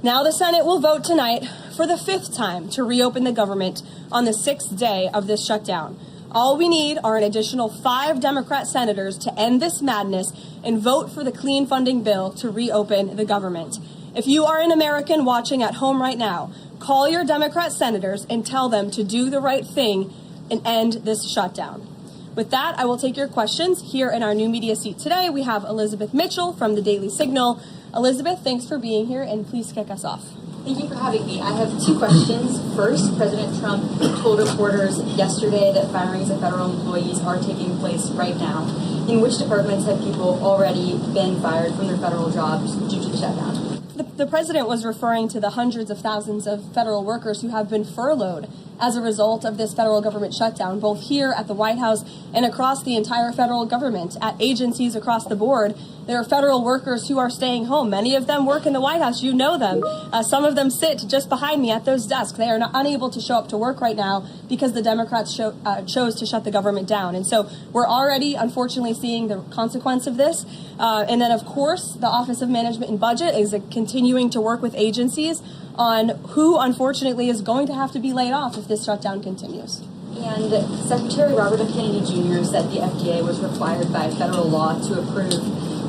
D: Now the Senate will vote tonight for the 5th time to reopen the government on the 6th day of this shutdown. All we need are an additional 5 Democrat senators to end this madness and vote for the clean funding bill to reopen the government. If you are an American watching at home right now, call your Democrat senators and tell them to do the right thing and end this shutdown. With that, I will take your questions. Here in our new media seat today, we have Elizabeth Mitchell from the Daily Signal. Elizabeth, thanks for being here, and please kick us off.
E: Thank you for having me. I have 2 questions. First, President Trump told reporters yesterday that firings of federal employees are taking place right now. In which departments have people already been fired from their federal jobs due to the shutdown?
D: The president was referring to the hundreds of thousands of federal workers who have been furloughed as a result of this federal government shutdown, both here at the White House and across the entire federal government, at agencies across the board. There are federal workers who are staying home. Many of them work in the White House. You know them. Some of them sit just behind me at those desks. They are unable to show up to work right now because the Democrats chose to shut the government down. And so we're already, unfortunately, seeing the consequence of this. And then, of course, the Office of Management and Budget is continuing to work with agencies on who, unfortunately, is going to have to be laid off if this shutdown continues.
E: And Secretary Robert F. Kennedy Jr. said the FDA was required by federal law to approve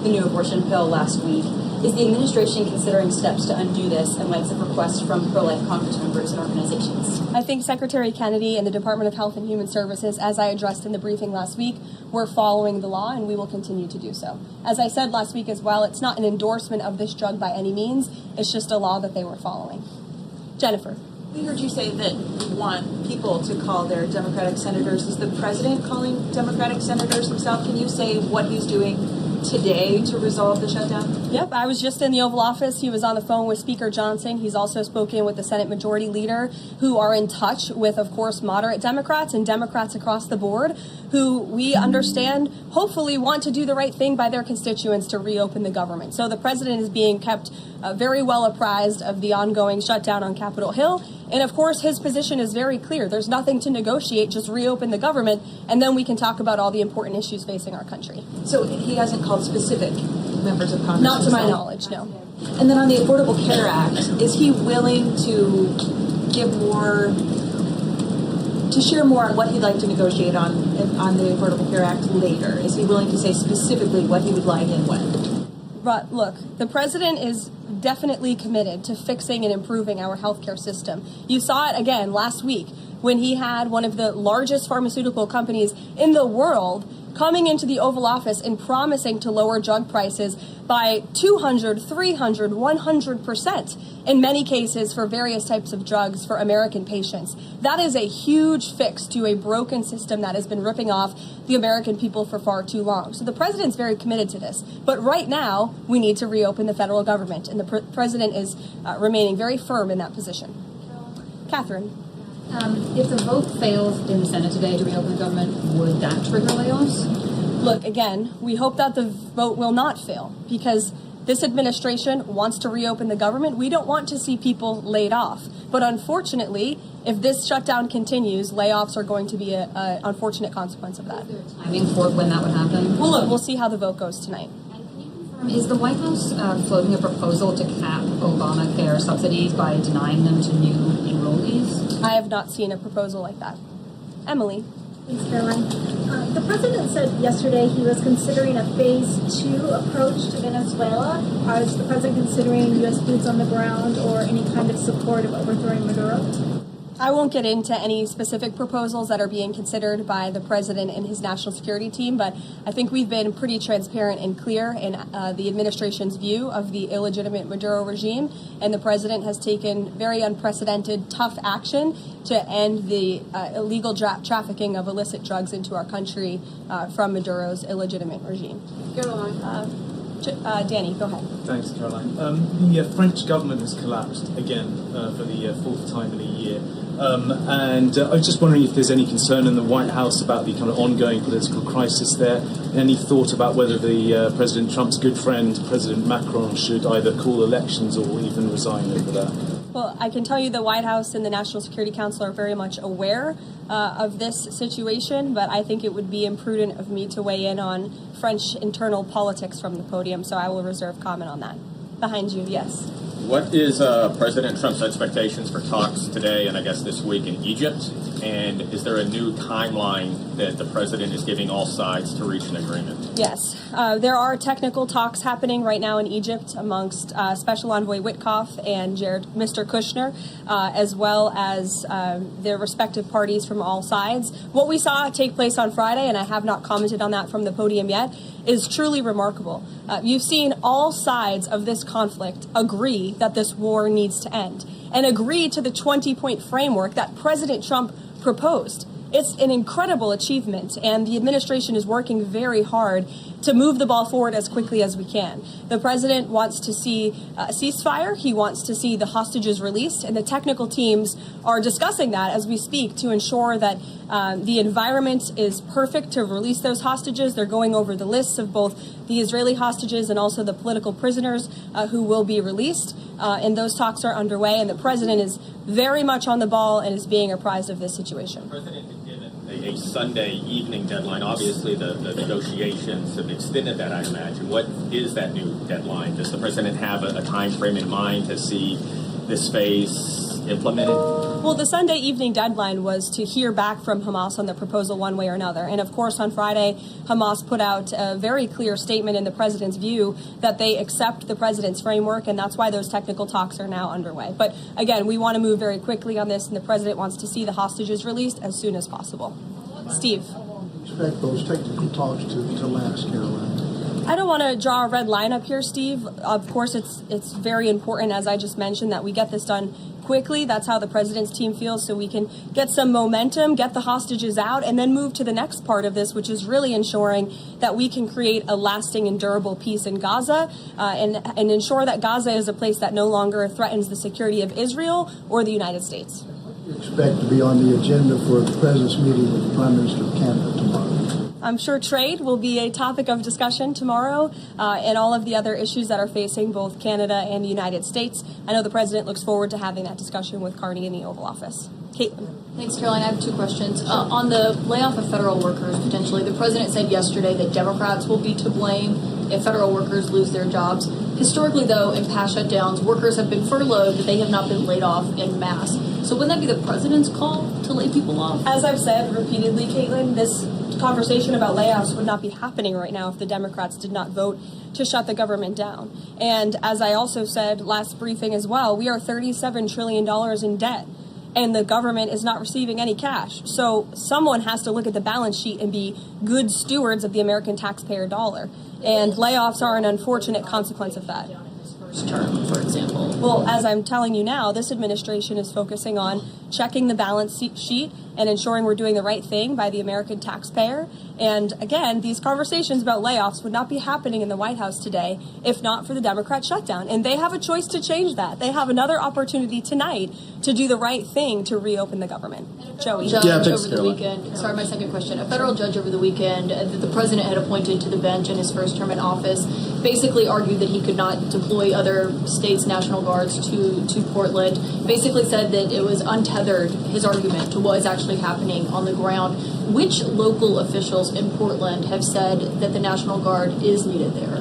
E: the new abortion pill last week. Is the administration considering steps to undo this in light of requests from pro-life Congress members and organizations?
D: I think Secretary Kennedy and the Department of Health and Human Services, as I addressed in the briefing last week, were following the law, and we will continue to do so. As I said last week as well, it's not an endorsement of this drug by any means. It's just a law that they were following. Jennifer.
H: We heard you say that you want people to call their Democratic senators. Is the president calling Democratic senators himself? Can you say what he's doing today to resolve the shutdown?
D: Yep, I was just in the Oval Office. He was on the phone with Speaker Johnson. He's also spoken with the Senate Majority Leader, who are in touch with, of course, moderate Democrats and Democrats across the board, who we understand hopefully want to do the right thing by their constituents to reopen the government. So the president is being kept very well apprised of the ongoing shutdown on Capitol Hill. And of course, his position is very clear. There's nothing to negotiate, just reopen the government, and then we can talk about all the important issues facing our country.
H: So he hasn't called specific members of Congress?
D: Not to my knowledge, no.
H: And then on the Affordable Care Act, is he willing to give more, to share more on what he'd like to negotiate on the Affordable Care Act later? Is he willing to say specifically what he would like and when?
D: But look, the president is definitely committed to fixing and improving our healthcare system. You saw it again last week when he had one of the largest pharmaceutical companies in the world coming into the Oval Office and promising to lower drug prices by 200, 300, 100% in many cases for various types of drugs for American patients. That is a huge fix to a broken system that has been ripping off the American people for far too long. So the president's very committed to this. But right now, we need to reopen the federal government, and the president is remaining very firm in that position. Catherine.
W: If the vote fails in the Senate today to reopen the government, would that trigger layoffs?
D: Look, again, we hope that the vote will not fail because this administration wants to reopen the government. We don't want to see people laid off. But unfortunately, if this shutdown continues, layoffs are going to be an unfortunate consequence of that.
W: Is there timing for when that would happen?
D: Well, look, we'll see how the vote goes tonight.
W: Is the White House floating a proposal to cap Obamacare subsidies by denying them to new enrollees?
D: I have not seen a proposal like that. Emily.
X: Thanks, Caroline. The president said yesterday he was considering a phase 2 approach to Venezuela. Is the president considering U.S. boots on the ground or any kind of support of overthrowing Maduro?
D: I won't get into any specific proposals that are being considered by the president and his national security team, but I think we've been pretty transparent and clear in the administration's view of the illegitimate Maduro regime, and the president has taken very unprecedented, tough action to end the illegal trafficking of illicit drugs into our country from Maduro's illegitimate regime. Danny, go ahead.
G: Thanks, Caroline. The French government has collapsed again for the fourth time in a year. And I was just wondering if there's any concern in the White House about the kind of ongoing political crisis there. Any thought about whether the President Trump's good friend, President Macron, should either call elections or even resign over that?
D: Well, I can tell you the White House and the National Security Council are very much aware of this situation, but I think it would be imprudent of me to weigh in on French internal politics from the podium, so I will reserve comment on that. Behind you, yes.
I: What is President Trump's expectations for talks today and I guess this week in Egypt? And is there a new timeline that the president is giving all sides to reach an agreement?
D: Yes. There are technical talks happening right now in Egypt amongst Special Envoy Witkoff and Mr. Kushner, as well as their respective parties from all sides. What we saw take place on Friday, and I have not commented on that from the podium yet, is truly remarkable. You've seen all sides of this conflict agree that this war needs to end and agree to the 20-point framework that President Trump proposed. It's an incredible achievement, and the administration is working very hard to move the ball forward as quickly as we can. The president wants to see a ceasefire. He wants to see the hostages released, and the technical teams are discussing that as we speak to ensure that the environment is perfect to release those hostages. They're going over the lists of both the Israeli hostages and also the political prisoners who will be released, and those talks are underway, and the president is very much on the ball and is being apprised of this situation.
I: A Sunday evening deadline. Obviously, the negotiations have extended that, I imagine. What is that new deadline? Does the president have a time frame in mind to see this phase implemented?
D: Well, the Sunday evening deadline was to hear back from Hamas on the proposal one way or another. And of course, on Friday, Hamas put out a very clear statement in the president's view that they accept the president's framework, and that's why those technical talks are now underway. But again, we want to move very quickly on this, and the president wants to see the hostages released as soon as possible. Steve.
J: Expect those technical talks to last, Caroline?
D: I don't want to draw a red line up here, Steve. Of course, it's very important, as I just mentioned, that we get this done quickly. That's how the president's team feels, so we can get some momentum, get the hostages out, and then move to the next part of this, which is really ensuring that we can create a lasting and durable peace in Gaza and ensure that Gaza is a place that no longer threatens the security of Israel or the United States.
J: You expect to be on the agenda for the president's meeting with the Prime Minister of Canada tomorrow?
D: I'm sure trade will be a topic of discussion tomorrow and all of the other issues that are facing both Canada and the United States. I know the president looks forward to having that discussion with Carney in the Oval Office. Caitlin.
E: Thanks, Caroline. I have two questions. On the layoff of federal workers, potentially, the president said yesterday that Democrats will be to blame if federal workers lose their jobs. Historically, though, in past shutdowns, workers have been furloughed, but they have not been laid off en masse. So wouldn't that be the president's call to lay people off?
D: As I've said repeatedly, Caitlin, this conversation about layoffs would not be happening right now if the Democrats did not vote to shut the government down. And as I also said last briefing as well, we are $37 trillion in debt, and the government is not receiving any cash. So someone has to look at the balance sheet and be good stewards of the American taxpayer dollar. And layoffs are an unfortunate consequence of that.
E: Term, for example.
D: Well, as I'm telling you now, this administration is focusing on checking the balance sheet and ensuring we're doing the right thing by the American taxpayer. And again, these conversations about layoffs would not be happening in the White House today if not for the Democrat shutdown. And they have a choice to change that. They have another opportunity tonight to do the right thing to reopen the government. Joey.
E: Judge over the weekend. Sorry, my second question. A federal judge over the weekend that the president had appointed to the bench in his first term in office basically argued that he could not deploy other states' National Guards to Portland. Basically said that it was untethered, his argument, to what is actually happening on the ground. Which local officials in Portland have said that the National Guard is needed there?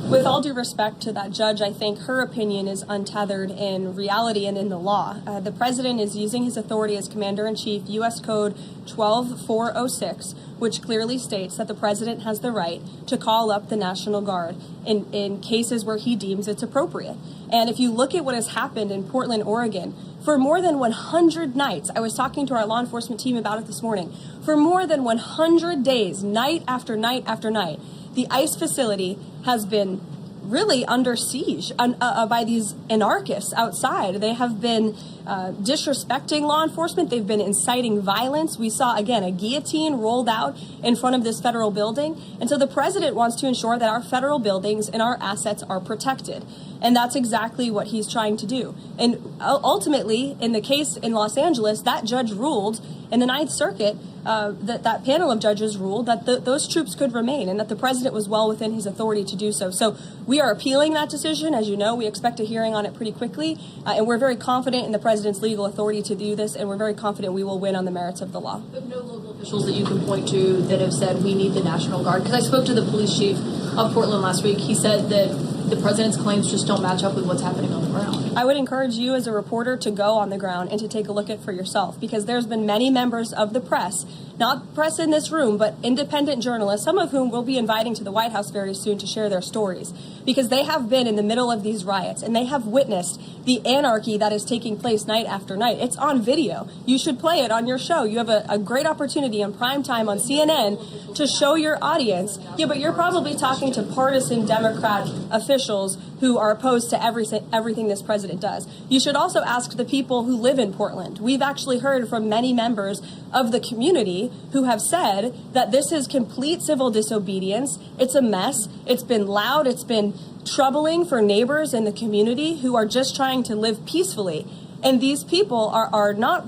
D: With all due respect to that judge, I think her opinion is untethered in reality and in the law. The president is using his authority as commander-in-chief, U.S. Code 12406, which clearly states that the president has the right to call up the National Guard in cases where he deems it's appropriate. And if you look at what has happened in Portland, Oregon, For more than 100 nights, I was talking to our law enforcement team about it this morning, for more than 100 days, night after night after night, the ICE facility has been really under siege by these anarchists outside. They have been disrespecting law enforcement. They've been inciting violence. We saw, again, a guillotine rolled out in front of this federal building. And so the president wants to ensure that our federal buildings and our assets are protected. And that's exactly what he's trying to do. And ultimately, in the case in Los Angeles, that judge ruled in the Ninth Circuit, that panel of judges ruled that those troops could remain and that the president was well within his authority to do so. So we are appealing that decision. As you know, we expect a hearing on it pretty quickly. And we're very confident in the president's legal authority to do this. And we're very confident we will win on the merits of the law.
H: But no local officials that you can point to that have said we need the National Guard? Because I spoke to the police chief of Portland last week. He said that the president's claims just don't match up with what's happening on the ground.
D: I would encourage you as a reporter to go on the ground and to take a look at it for yourself, because there's been many members of the press, not press in this room, but independent journalists, some of whom we'll be inviting to the White House very soon to share their stories, because they have been in the middle of these riots and they have witnessed the anarchy that is taking place night after night. It's on video. You should play it on your show. You have a great opportunity in prime time on CNN to show your audience. Yeah, but you're probably talking to partisan Democrat officials who are opposed to everything this president does. You should also ask the people who live in Portland. We've actually heard from many members of the community who have said that this is complete civil disobedience. It's a mess. It's been loud. It's been troubling for neighbors in the community who are just trying to live peacefully. And these people are not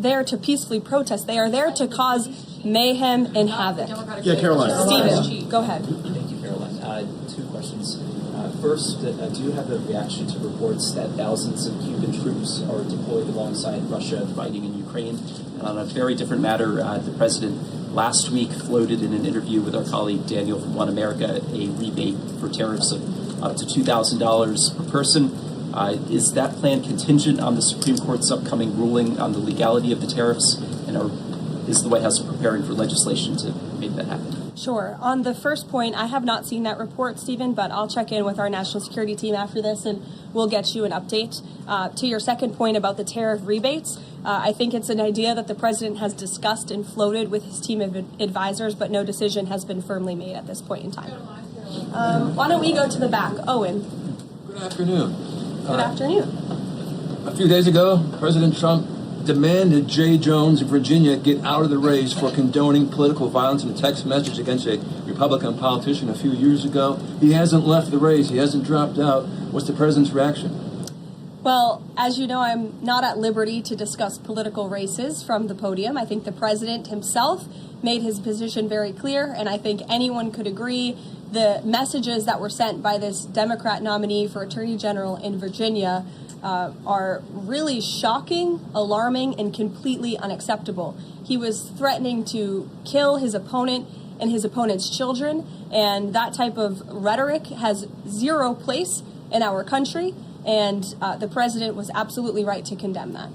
D: there to peacefully protest. They are there to cause mayhem and havoc.
K: Yeah, Caroline.
D: Stephen, go ahead.
K: Thank you, Caroline. Two questions. First, do you have a reaction to reports that thousands of Cuban troops are deployed alongside Russia fighting in Ukraine? And on a very different matter, the president last week floated in an interview with our colleague Daniel from One America a rebate for tariffs of up to $2,000 per person. Is that plan contingent on the Supreme Court's upcoming ruling on the legality of the tariffs? And is the White House preparing for legislation to make that happen?
D: Sure. On the first point, I have not seen that report, Stephen, but I'll check in with our national security team after this and we'll get you an update. To your second point about the tariff rebates, I think it's an idea that the president has discussed and floated with his team of advisors, but no decision has been firmly made at this point in time. Why don't we go to the back? Owen.
L: Good afternoon.
D: Good afternoon.
L: A few days ago, President Trump demanded Jay Jones of Virginia get out of the race for condoning political violence in a text message against a Republican politician a few years ago. He hasn't left the race. He hasn't dropped out. What's the president's reaction?
D: Well, as you know, I'm not at liberty to discuss political races from the podium. I think the president himself made his position very clear, and I think anyone could agree the messages that were sent by this Democrat nominee for Attorney General in Virginia are really shocking, alarming, and completely unacceptable. He was threatening to kill his opponent and his opponent's children, and that type of rhetoric has zero place in our country, and the president was absolutely right to condemn that.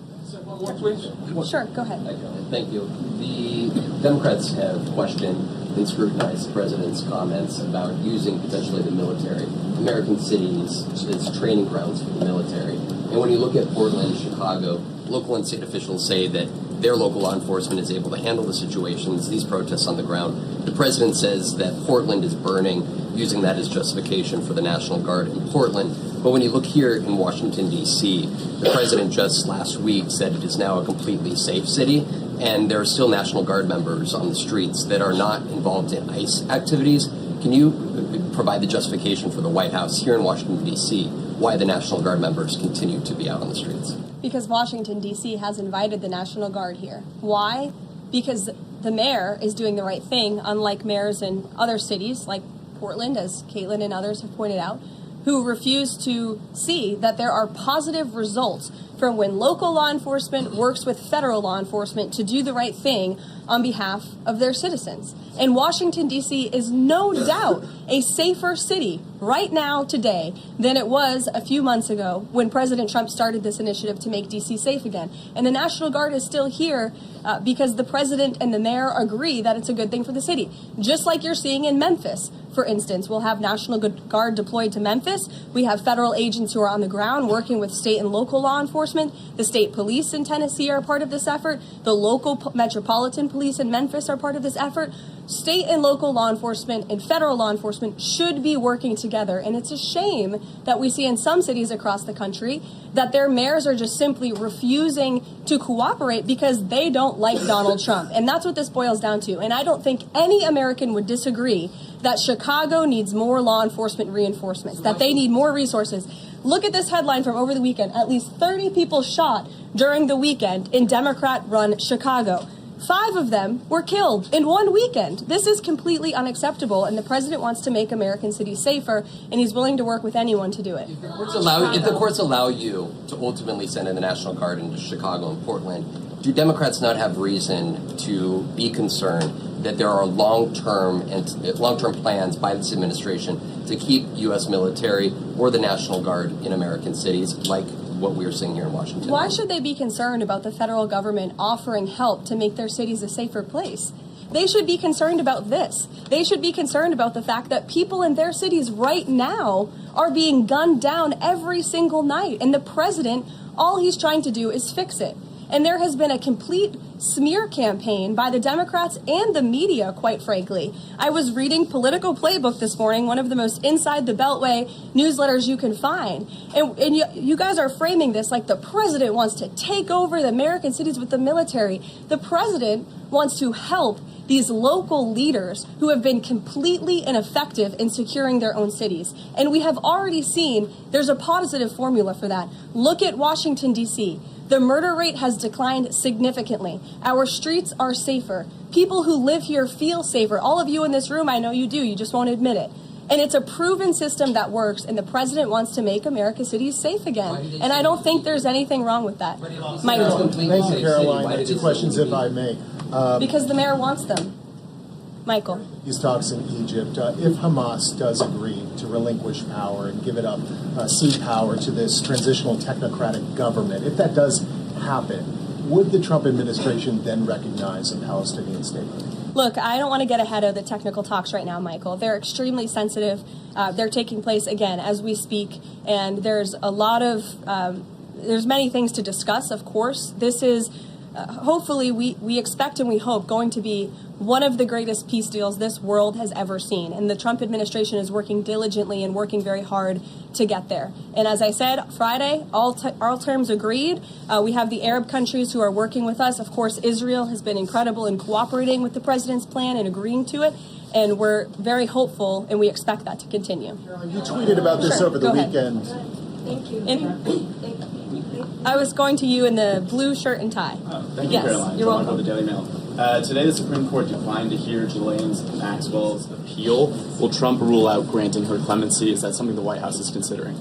D: Sure, go ahead.
M: Thank you. The Democrats have questioned and scrutinized the president's comments about using potentially the military, American cities, as training grounds for the military. And when you look at Portland, Chicago, local and state officials say that their local law enforcement is able to handle the situations, these protests on the ground. The president says that Portland is burning, using that as justification for the National Guard in Portland. But when you look here in Washington, D.C., the president just last week said it is now a completely safe city, and there are still National Guard members on the streets that are not involved in ICE activities. Can you provide the justification for the White House here in Washington, D.C., why the National Guard members continue to be out on the streets?
D: Because Washington, D.C. has invited the National Guard here. Why? Because the mayor is doing the right thing, unlike mayors in other cities like Portland, as Caitlin and others have pointed out, who refuse to see that there are positive results from when local law enforcement works with federal law enforcement to do the right thing on behalf of their citizens. And Washington, D.C. is no doubt a safer city right now today than it was a few months ago when President Trump started this initiative to make D.C. safe again. And the National Guard is still here because the president and the mayor agree that it's a good thing for the city. Just like you're seeing in Memphis for instance, we'll have National Guard deployed to Memphis. We have federal agents who are on the ground working with state and local law enforcement. The state police in Tennessee are part of this effort. The local metropolitan police in Memphis are part of this effort. State and local law enforcement and federal law enforcement should be working together. And it's a shame that we see in some cities across the country that their mayors are just simply refusing to cooperate because they don't like Donald Trump. And that's what this boils down to. And I don't think any American would disagree that Chicago needs more law enforcement reinforcements, that they need more resources. Look at this headline from over the weekend. At least 30 people shot during the weekend in Democrat-run Chicago. 5 of them were killed in one weekend. This is completely unacceptable, and the president wants to make American cities safer, and he's willing to work with anyone to do it.
M: If the courts allow you to ultimately send in the National Guard into Chicago and Portland, do Democrats not have reason to be concerned that there are long-term plans by this administration to keep U.S. military or the National Guard in American cities, like what we are seeing here in Washington?
D: Why should they be concerned about the federal government offering help to make their cities a safer place? They should be concerned about this. They should be concerned about the fact that people in their cities right now are being gunned down every single night. And the president, all he's trying to do is fix it. And there has been a complete smear campaign by the Democrats and the media, quite frankly. I was reading Political Playbook this morning, one of the most inside the Beltway newsletters you can find. And you guys are framing this like the president wants to take over the American cities with the military. The president wants to help these local leaders who have been completely ineffective in securing their own cities. And we have already seen there's a positive formula for that. Look at Washington, D.C. The murder rate has declined significantly. Our streets are safer. People who live here feel safer. All of you in this room, I know you do. You just won't admit it. And it's a proven system that works, and the president wants to make America's cities safe again. And I don't think there's anything wrong with that. Michael.
N: Thank you, Caroline. 2 questions, if I may.
D: Because the mayor wants them. Michael.
N: These talks in Egypt, if Hamas does agree to relinquish power and give it up, cede power to this transitional technocratic government, if that does happen, would the Trump administration then recognize a Palestinian state?
D: Look, I don't want to get ahead of the technical talks right now, Michael. They're extremely sensitive. They're taking place, again, as we speak, and there's a lot of, there's many things to discuss, of course. This is, hopefully, we expect and we hope going to be one of the greatest peace deals this world has ever seen. And the Trump administration is working diligently and working very hard to get there. And as I said, Friday, all terms agreed. We have the Arab countries who are working with us. Of course, Israel has been incredible in cooperating with the president's plan and agreeing to it. And we're very hopeful, and we expect that to continue.
N: You tweeted about this over the weekend.
D: Thank you. I was going to you in the blue shirt and tie.
O: Thank you,
D: yes,
O: Caroline.
D: you're welcome.
O: The Daily Mail. Today, the Supreme Court declined to hear Ghislaine Maxwell's appeal. Will Trump rule out granting her clemency? Is that something the White House is considering?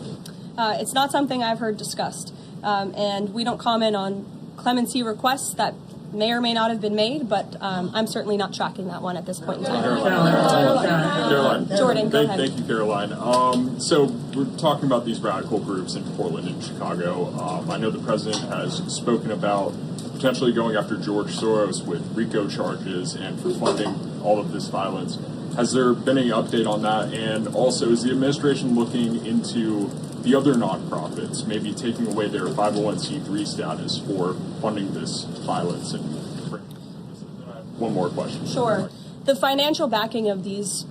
D: It's not something I've heard discussed. And we don't comment on clemency requests that may or may not have been made, but I'm certainly not tracking that one at this point in time.
P: Caroline.
D: Jordan, go ahead.
P: Thank you, Caroline. So we're talking about these radical groups in Portland and Chicago. I know the president has spoken about potentially going after George Soros with RICO charges and for funding all of this violence. Has there been any update on that? And also, is the administration looking into the other nonprofits, maybe taking away their 501c3 status for funding this violence? And one more question.
D: Sure. The financial backing of these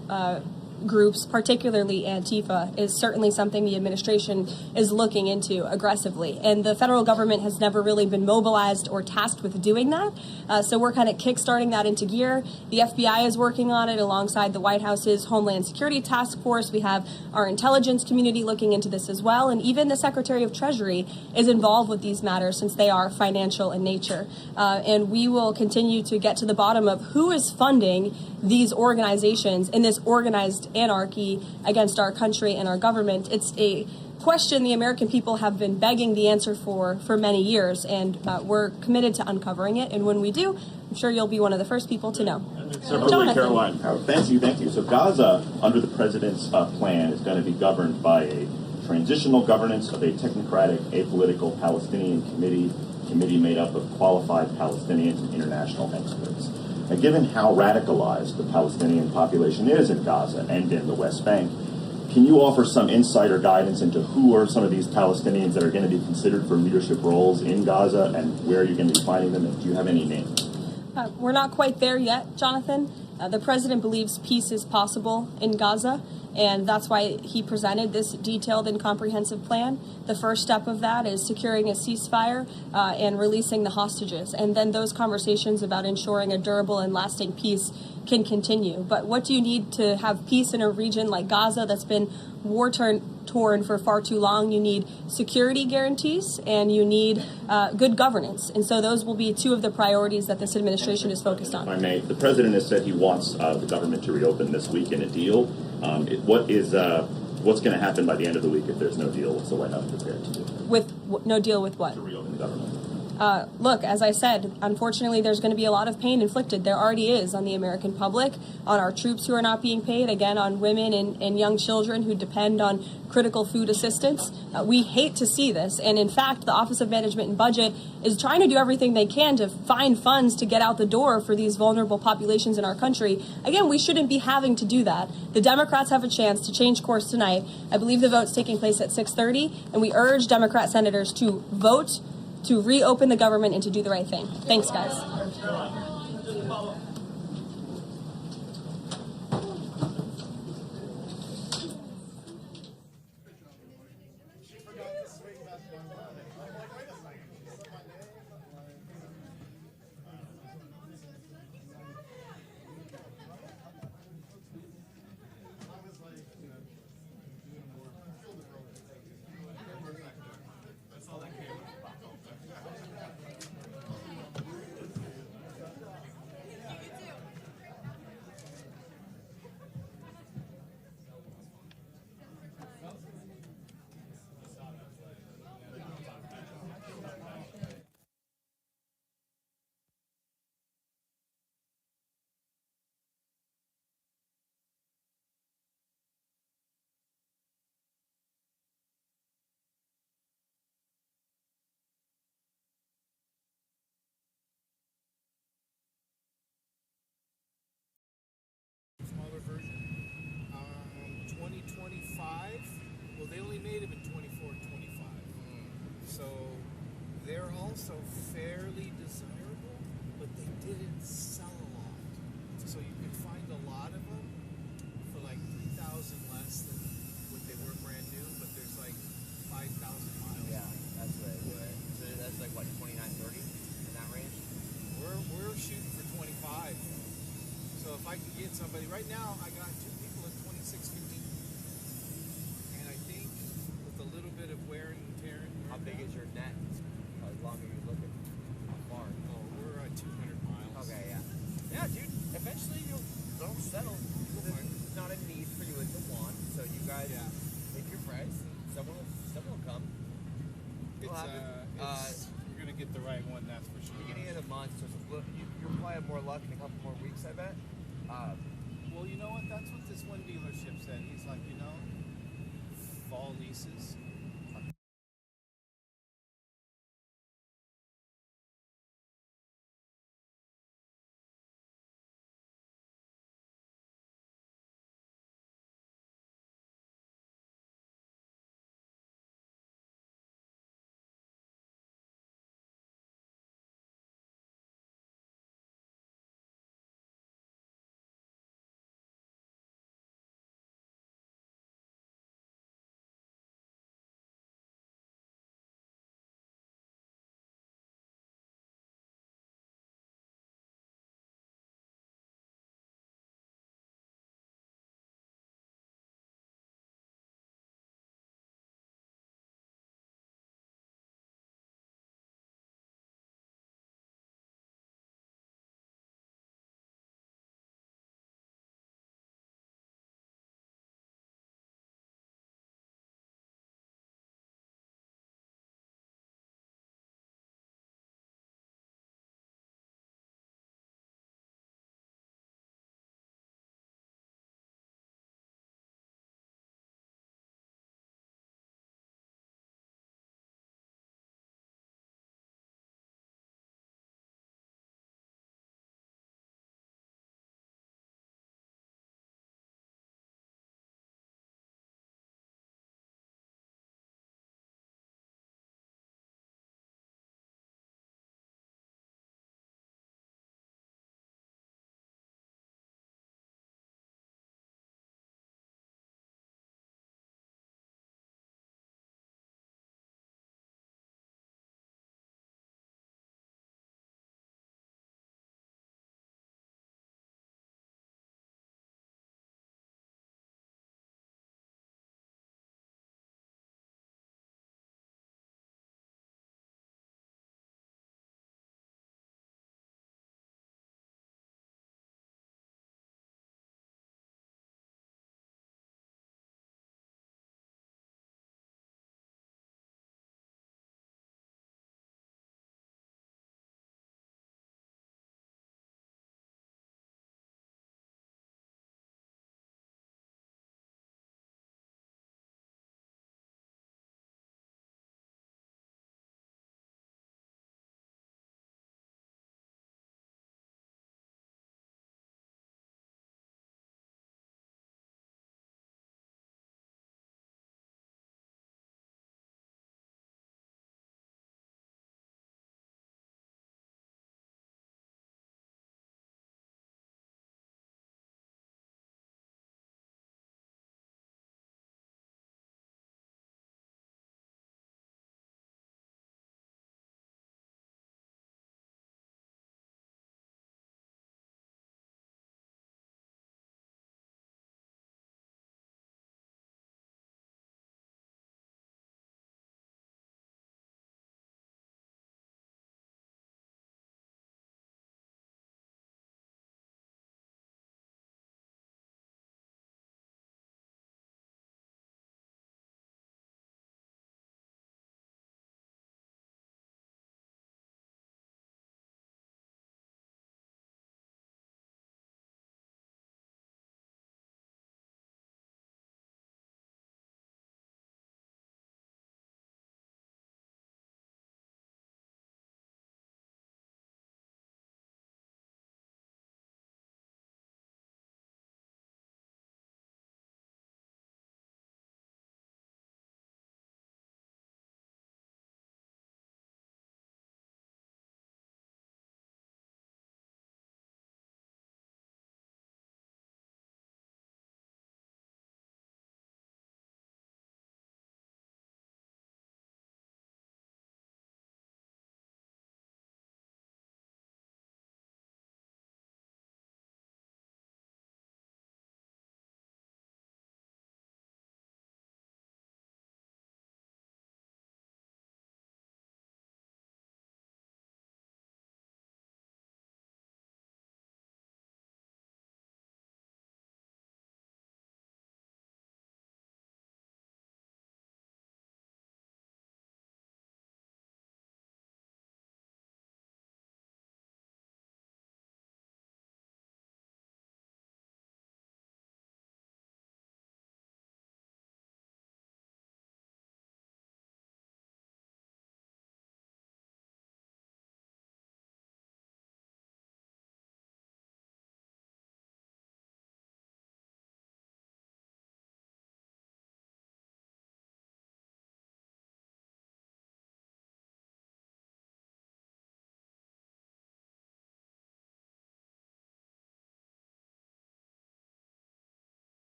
D: groups, particularly Antifa, is certainly something the administration is looking into aggressively. And the federal government has never really been mobilized or tasked with doing that. So we're kind of kickstarting that into gear. The FBI is working on it alongside the White House's Homeland Security Task Force. We have our intelligence community looking into this as well. And even the Secretary of Treasury is involved with these matters since they are financial in nature. And we will continue to get to the bottom of who is funding these organizations in this organized anarchy against our country and our government. It's a question the American people have been begging the answer for many years, and we're committed to uncovering it. And when we do, I'm sure you'll be one of the first people to know.
P: Separately, Caroline.
R: Thank you. So Gaza, under the president's plan, is going to be governed by a transitional governance of a technocratic, apolitical Palestinian committee made up of qualified Palestinians and international experts. Now, given how radicalized the Palestinian population is in Gaza and in the West Bank, can you offer some insight or guidance into who are some of these Palestinians that are going to be considered for leadership roles in Gaza, and where you're going to be finding them? And do you have any names?
D: We're not quite there yet, Jonathan. The president believes peace is possible in Gaza, and that's why he presented this detailed and comprehensive plan. The first step of that is securing a ceasefire and releasing the hostages, and then those conversations about ensuring a durable and lasting peace can continue. But what do you need to have peace in a region like Gaza that's been war-torn for far too long? You need security guarantees, and you need good governance. And so those will be two of the priorities that this administration is focused on.
R: If I may, the president has said he wants the government to reopen this week in a deal. What's going to happen by the end of the week if there's no deal? What's the White House prepared to do?
D: With no deal with what?
R: To reopen the government.
D: Look, as I said, unfortunately, there's going to be a lot of pain inflicted. There already is on the American public, on our troops who are not being paid, again, on women and young children who depend on critical food assistance. We hate to see this. And in fact, the Office of Management and Budget is trying to do everything they can to find funds to get out the door for these vulnerable populations in our country. Again, we shouldn't be having to do that. The Democrats have a chance to change course tonight. I believe the vote's taking place at 6:30, and we urge Democrat senators to vote to reopen the government and to do the right thing. Thanks, guys.
F: Smaller version. 2025. Well, they only made them in 24 and 25. So they're also fairly desirable, but they didn't sell a lot. So you can find a lot of them for like 3,000 less than what they were brand new, but there's like 5,000 miles.
Q: Yeah, that's right. So that's like what, 29, 30 in that range?
F: We're shooting for 25. So if I can get somebody right now, I got two people at 2650, and I think with a little bit of wear and tear.
Q: How big is your net? How long are you looking? How far?
F: Oh, we're at 200 miles.
Q: Okay, yeah. Yeah, dude. Eventually they'll settle. There's not a need for you at the want. So you guys make your price, and someone will come.
F: We're gonna get the right one, that's for sure.
Q: Beginning of the month, so you'll probably have more luck in a couple more weeks, I bet.
F: Well, you know what? That's what this one dealership said. He's like, fall leases.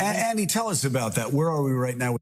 S: Andy, tell us about that. Where are we right now?